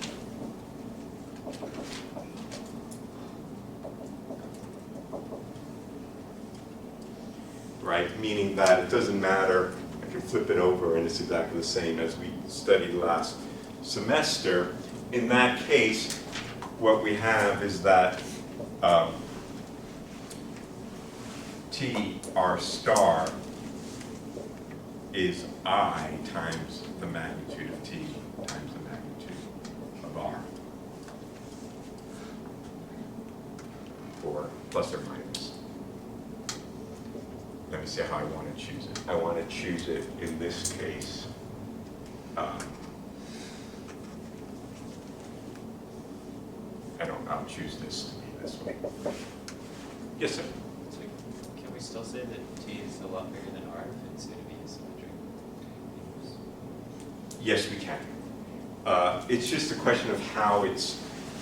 right? Meaning that it doesn't matter, I can flip it over and it's exactly the same as we studied last semester. In that case, what we have is that T R star is I times the magnitude of T times the magnitude of R, or plus or minus. Let me see how I want to choose it. I want to choose it in this case. I'll choose this to be this way. Yes, sir. So can we still say that T is a lot bigger than R if it's going to be asymmetric? Yes, we can. It's just a question of how it's,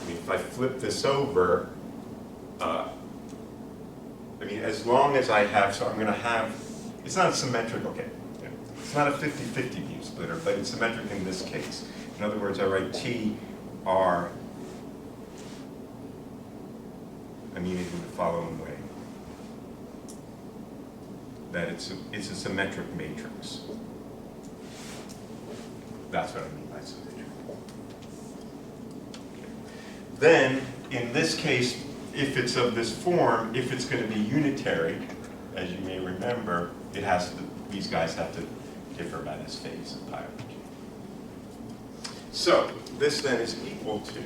if I flip this over, as long as I have, so I'm going to have, it's not symmetric, okay. It's not a 50-50 beam splitter, but it's symmetric in this case. In other words, I write T, R, I mean it in the following way. That it's a symmetric matrix. That's what I mean by symmetric. Okay. Then, in this case, if it's of this form, if it's going to be unitary, as you may remember, it has to, these guys have to differ by this phase of pi over t. So, this then is equal to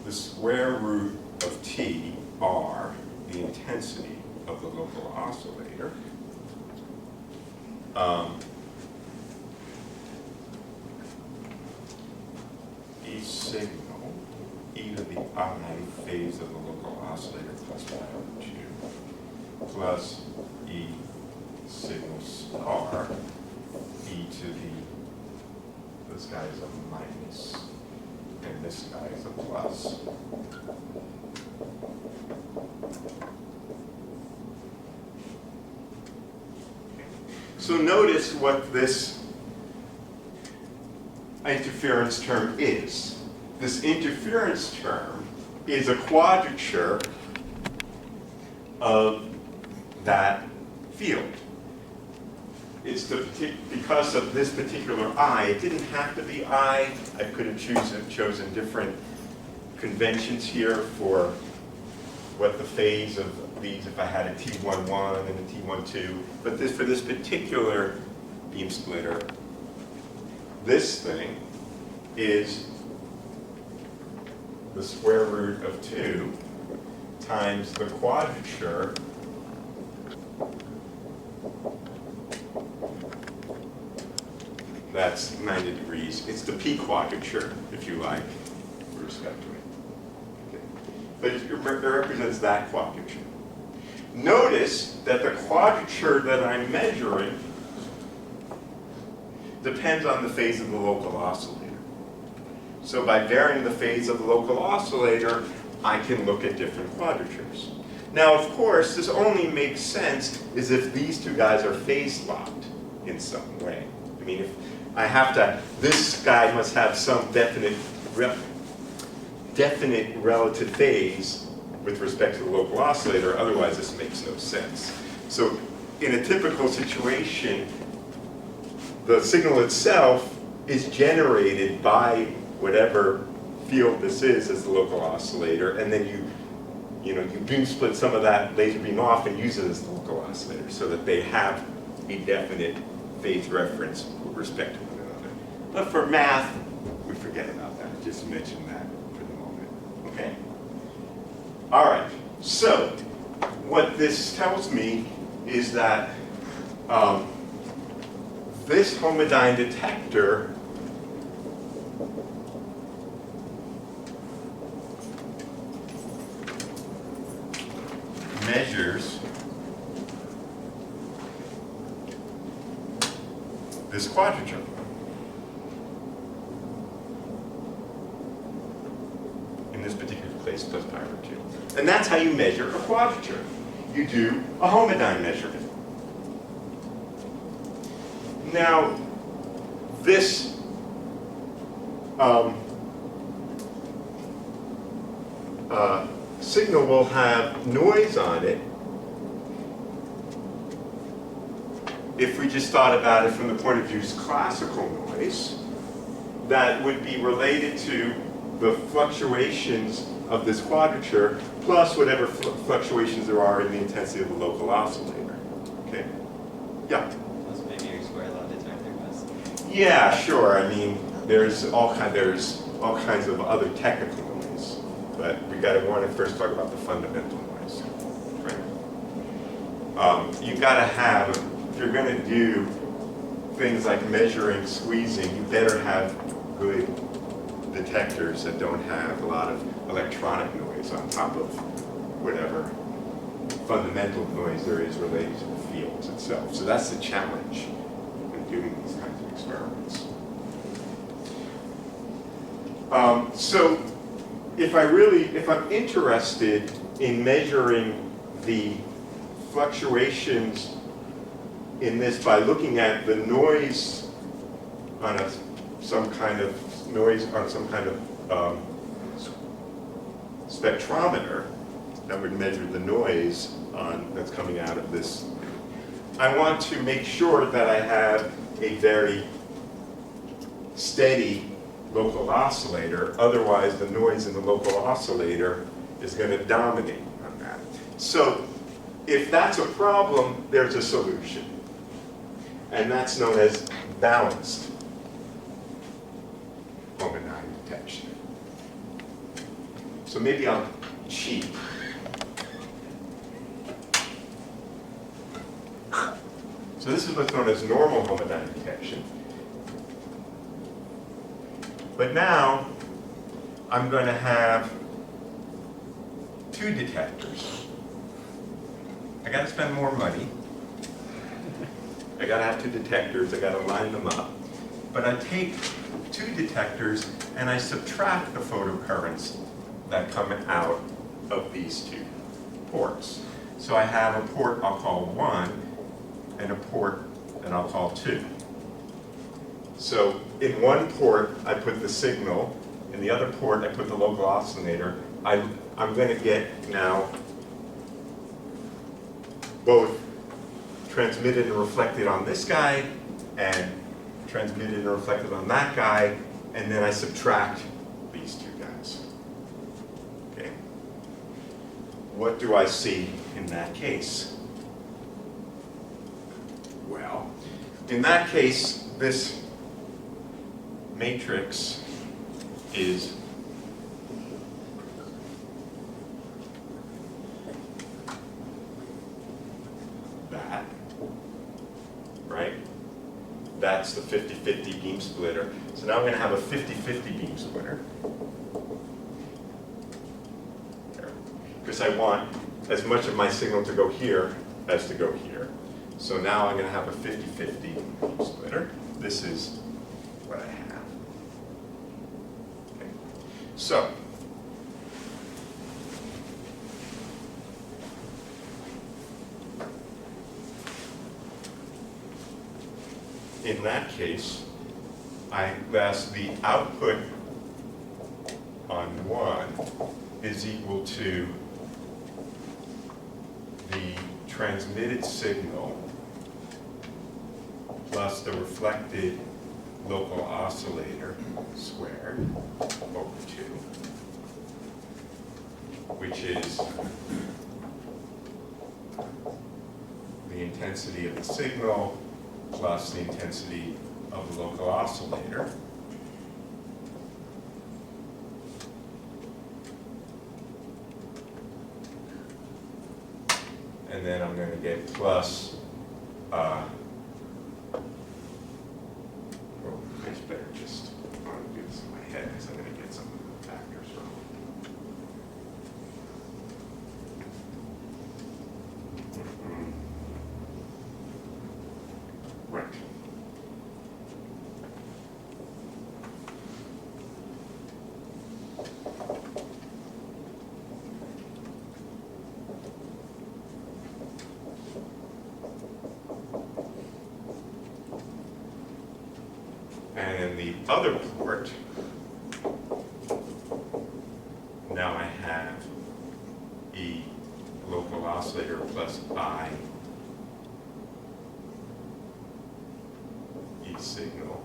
the square root of T, R, the intensity of the local oscillator, each signal, e to the I phase of the local oscillator plus pi over 2, plus e signal star, e to the, this guy is a minus, and this guy is a plus. So notice what this interference term is. This interference term is a quadrature of that field. It's because of this particular I. It didn't have to be I. I could have chosen different conventions here for what the phase of these, if I had a T11 and a T12. But for this particular beam splitter, this thing is the square root of 2 times the quadrature that's 90 degrees. It's the P quadrature, if you like, with respect to it. Okay. But it represents that quadrature. Notice that the quadrature that I'm measuring depends on the phase of the local oscillator. So by varying the phase of the local oscillator, I can look at different quadratures. Now, of course, this only makes sense is if these two guys are phase locked in some way. I mean, if I have to, this guy must have some definite relative phase with respect to the local oscillator, otherwise this makes no sense. So in a typical situation, the signal itself is generated by whatever field this is as the local oscillator, and then you beam split some of that laser beam off and use it as the local oscillator so that they have a definite phase reference with respect to one another. But for math, we forget about that. Just mention that for the moment. Okay? All right. So what this tells me is that this Homodyne detector measures this quadrature. In this particular case, plus pi over 2. And that's how you measure a quadrature. You do a Homodyne measurement. Now, this signal will have noise on it. If we just thought about it from the point of view of classical noise, that would be related to the fluctuations of this quadrature plus whatever fluctuations there are in the intensity of the local oscillator. Okay? Yeah? Plus maybe your square law detector was. Yeah, sure. I mean, there's all kinds of other technical noise, but we want to first talk about the fundamental noise. Right? You got to have, if you're going to do things like measuring squeezing, you better have good detectors that don't have a lot of electronic noise on top of whatever fundamental noise there is related to the fields itself. So that's the challenge in doing these kinds of experiments. So if I'm interested in measuring the fluctuations in this by looking at the noise on some kind of spectrometer that would measure the noise that's coming out of this, I want to make sure that I have a very steady local oscillator. Otherwise, the noise in the local oscillator is going to dominate on that. So if that's a problem, there's a solution. And that's known as balanced Homodyne detection. So maybe I'll cheat. So this is what's known as normal Homodyne detection. But now I'm going to have two detectors. I got to spend more money. I got to have two detectors. I got to line them up. But I take two detectors and I subtract the photocurrents that come out of these two ports. So I have a port I'll call 1 and a port that I'll call 2. So in one port I put the signal, in the other port I put the local oscillator. I'm going to get now both transmitted and reflected on this guy and transmitted and reflected on that guy, and then I subtract these two guys. Okay. What do I see in that case? Well, in that case, this matrix is that, right? That's the 50-50 beam splitter. So now I'm going to have a 50-50 beam splitter. Because I want as much of my signal to go here as to go here. So now I'm going to have a 50-50 beam splitter. This is what I have. Okay. So in that case, thus the output on 1 is equal to transmitted signal plus the reflected local oscillator squared over 2, which is the intensity of the signal plus the intensity of the local oscillator. And then I'm going to get plus, it's better just, I want to do this in my head because I'm going to get some of the factors wrong. Right. And in the other port, now I have E local oscillator plus I E signal.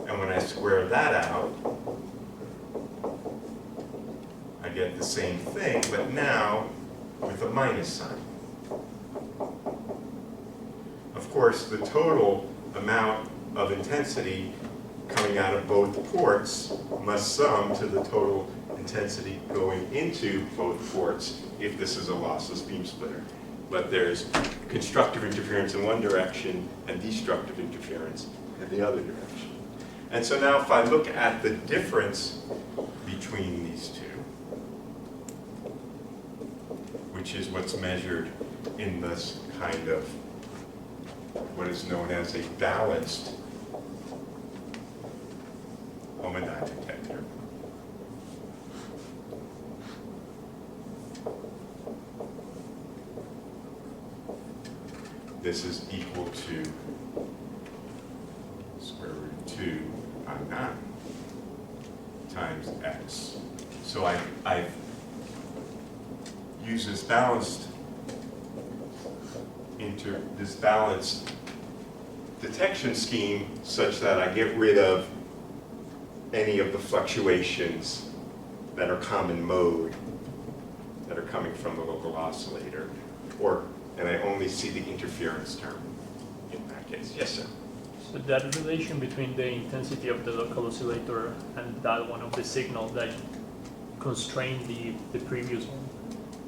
And when I square that out, I get the same thing, but now with a minus sign. Of course, the total amount of intensity coming out of both ports must sum to the total intensity going into both ports if this is a lossless beam splitter. But there's constructive interference in one direction and destructive interference in the other direction. And so now if I look at the difference between these two, which is what's measured in this kind of what is known as a balanced Homodyne detector. This is equal to square root of 2 I naught times x. So I've used this balanced detection scheme such that I get rid of any of the fluctuations that are common mode that are coming from the local oscillator, and I only see the interference term in that case. Yes, sir? So that relation between the intensity of the local oscillator and that one of the signal that constrained the previous one,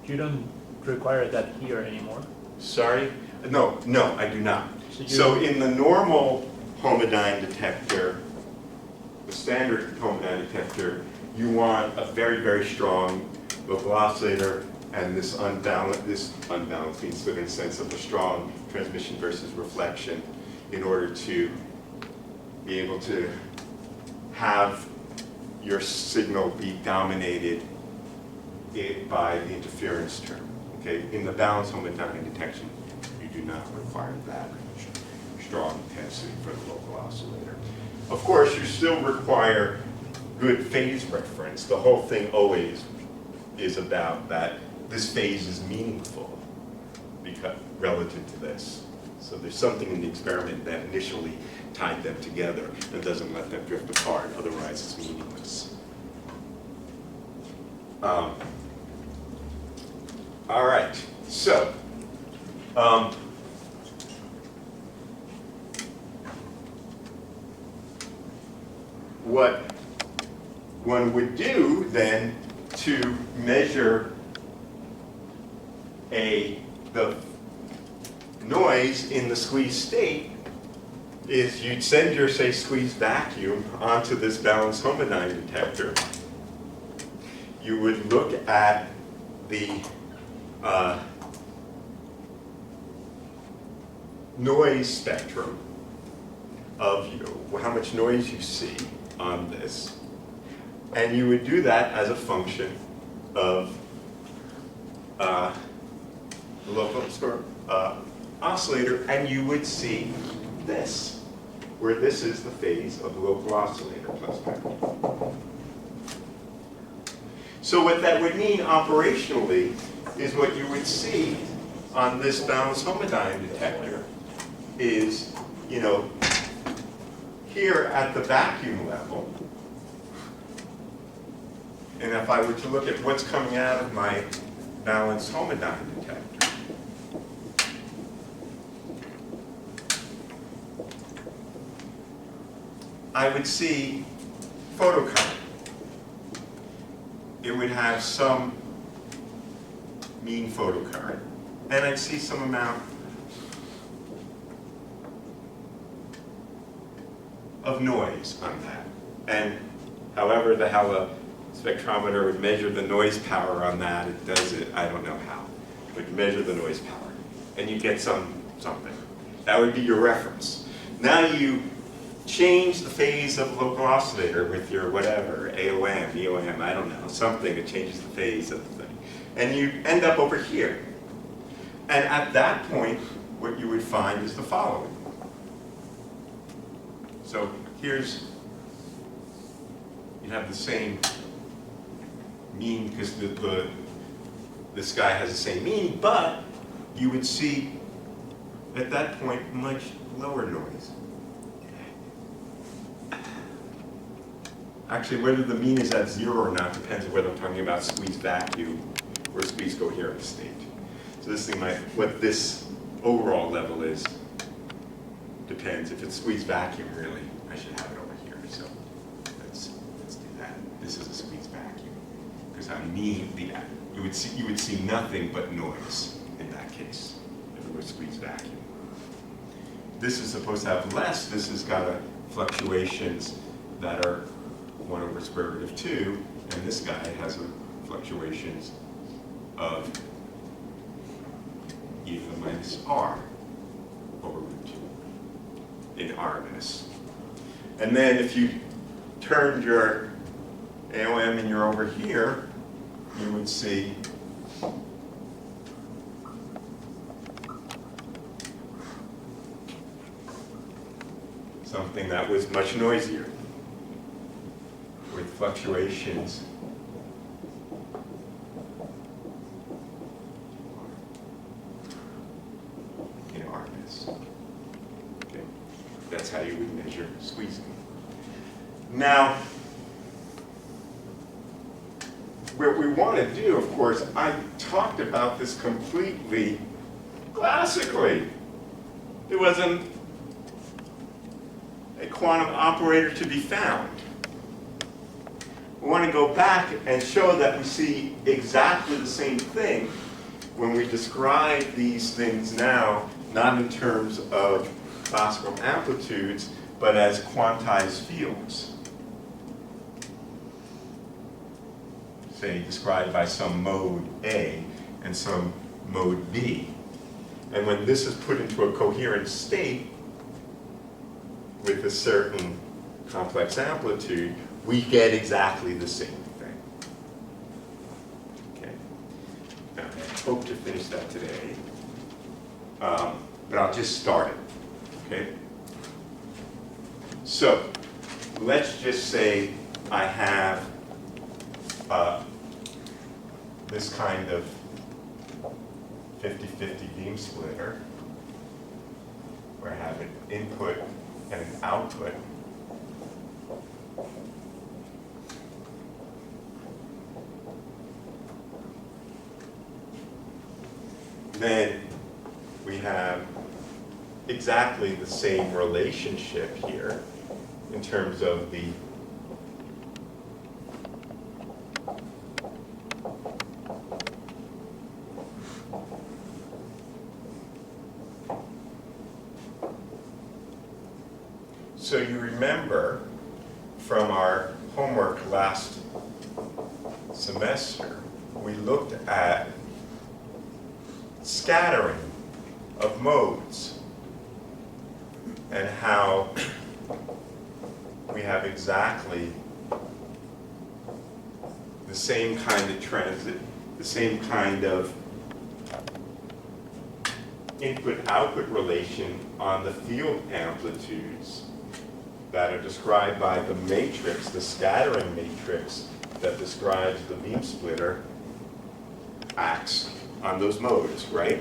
you don't require that here anymore? Sorry? No, I do not. So in the normal Homodyne detector, the standard Homodyne detector, you want a very, very strong local oscillator and this unbalanced beam splitter in the sense of a strong transmission versus reflection in order to be able to have your signal be dominated by the interference term. Okay, in the balanced Homodyne detection, you do not require that strong intensity for the local oscillator. Of course, you still require good phase reference. The whole thing always is about that this phase is meaningful because relative to this. So there's something in the experiment that initially tied them together and doesn't let them drift apart, otherwise it's meaningless. All right, so what one would do then to measure the noise in the squeezed state is you'd send your, say, squeezed vacuum onto this balanced Homodyne detector. You would look at the noise spectrum of how much noise you see on this, and you would do that as a function of the local oscillator, and you would see this, where this is the phase of the local oscillator plus vacuum. So what that would mean operationally is what you would see on this balanced Homodyne detector is, you know, here at the vacuum level, and if I were to look at what's coming out of my balanced Homodyne detector, I would see photocurrent. It would have some mean photocurrent, and I'd see some amount of noise on that. And however the hell a spectrometer would measure the noise power on that, it does it, I don't know how. But you measure the noise power, and you get something. That would be your reference. Now you change the phase of the local oscillator with your whatever, AOM, EOM, I don't know, something that changes the phase of the thing. And you end up over here. And at that point, what you would find is the following. So here's, you have the same mean because this guy has the same mean, but you would see at that point much lower noise. Actually, whether the mean is at 0 or not depends on whether I'm talking about squeezed vacuum or squeezed coherent state. So this thing might, what this overall level is, depends. If it's squeezed vacuum, really, I should have it over here. So let's do that. This is a squeezed vacuum because I mean you would see nothing but noise in that case if it was squeezed vacuum. This is supposed to have less. This has got fluctuations that are 1 over square root of 2, and this guy has fluctuations of e to the minus r over root 2 in RMS. And then if you turned your AOM and you're over here, you would see something that was much noisier, with fluctuations in RMS. Okay, that's how you would measure squeezing. Now, what we want to do, of course, I talked about this completely classically. There wasn't a quantum operator to be found. We want to go back and show that we see exactly the same thing when we describe these things now, not in terms of classical amplitudes, but as quantized fields. Say, described by some mode A and some mode B. And when this is put into a coherent state with a certain complex amplitude, we get exactly the same thing. Okay. Now, I hope to finish that today, but I'll just start it. Okay. So let's just say I have this kind of 50-50 beam splitter, where I have an input and an output. Then we have exactly the same relationship here in terms of the So you remember from our homework last semester, we looked at scattering of modes and how we have exactly the same kind of transit, the same kind of input-output relation on the field amplitudes that are described by the matrix, the scattering matrix that describes the beam splitter acts on those modes, right?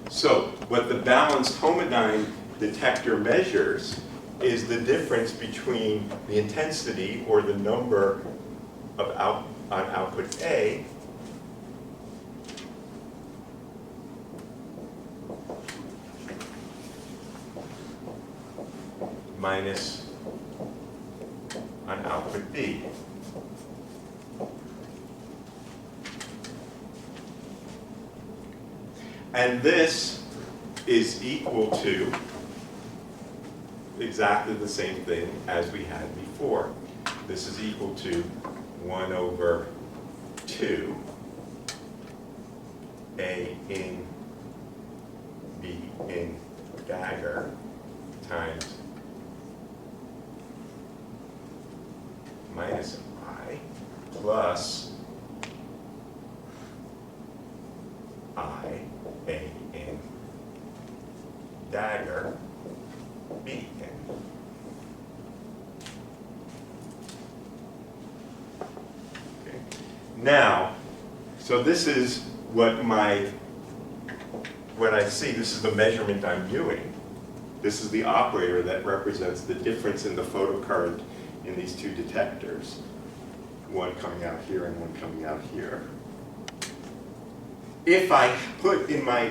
So what the balanced Homodyne detector measures is the difference between the intensity or the number of on output A minus on output B. And this is equal to exactly the same thing as we had before. This is equal to 1 over 2 A in B in dagger times minus I plus I A in dagger B in. Okay. Now, so this is what I see, this is the measurement I'm doing. This is the operator that represents the difference in the photocurrent in these two detectors. One coming out here and one coming out here. If I put in my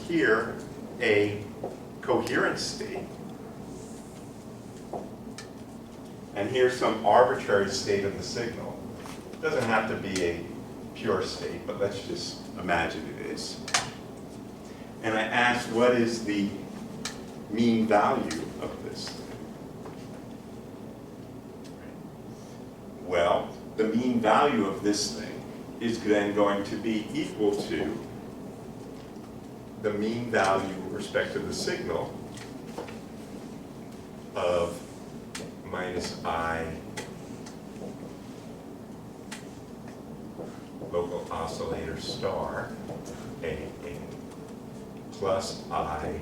here a coherent state, and here's some arbitrary state of the signal. It doesn't have to be a pure state, but let's just imagine it is. And I ask, what is the mean value of this thing? Well, the mean value of this thing is then going to be equal to the mean value with respect to the signal of minus I local oscillator star A plus I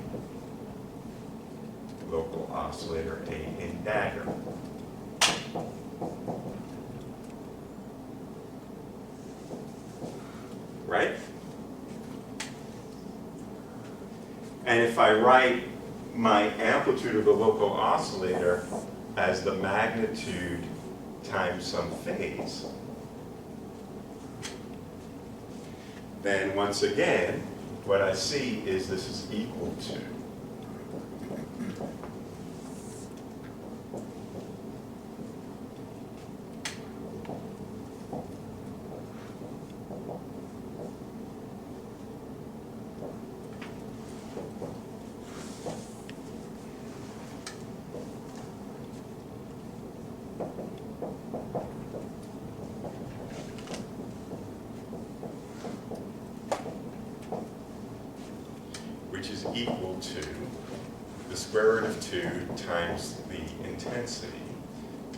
local oscillator A in dagger. Right? And if I write my amplitude of the local oscillator as the magnitude times some phase, then once again, what I see is this is equal to which is equal to the square root of 2 times the intensity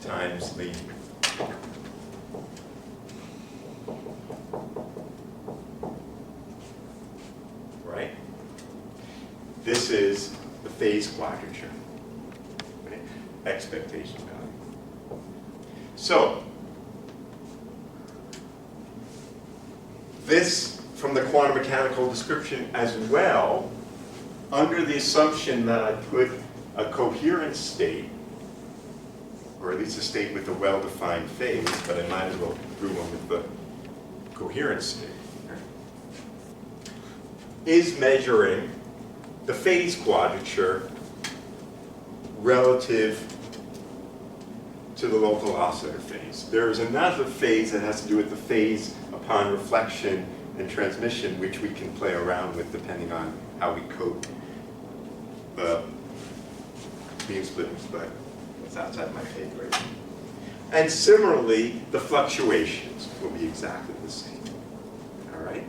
times the right? This is the phase quadrature, right? Expectation value. So this, from the quantum mechanical description as well, under the assumption that I put a coherent state, or at least a state with a well-defined phase, but I might as well do one with the coherent state, is measuring the phase quadrature relative to the local oscillator phase. There is another phase that has to do with the phase upon reflection and transmission, which we can play around with depending on how we code the beam splitters, but it's outside my pay grade. And similarly, the fluctuations will be exactly the same. All right?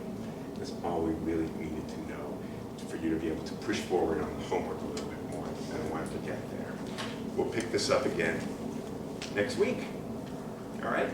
That's all we really needed to know for you to be able to push forward on the homework a little bit more, and I wanted to get there. We'll pick this up again next week. All right?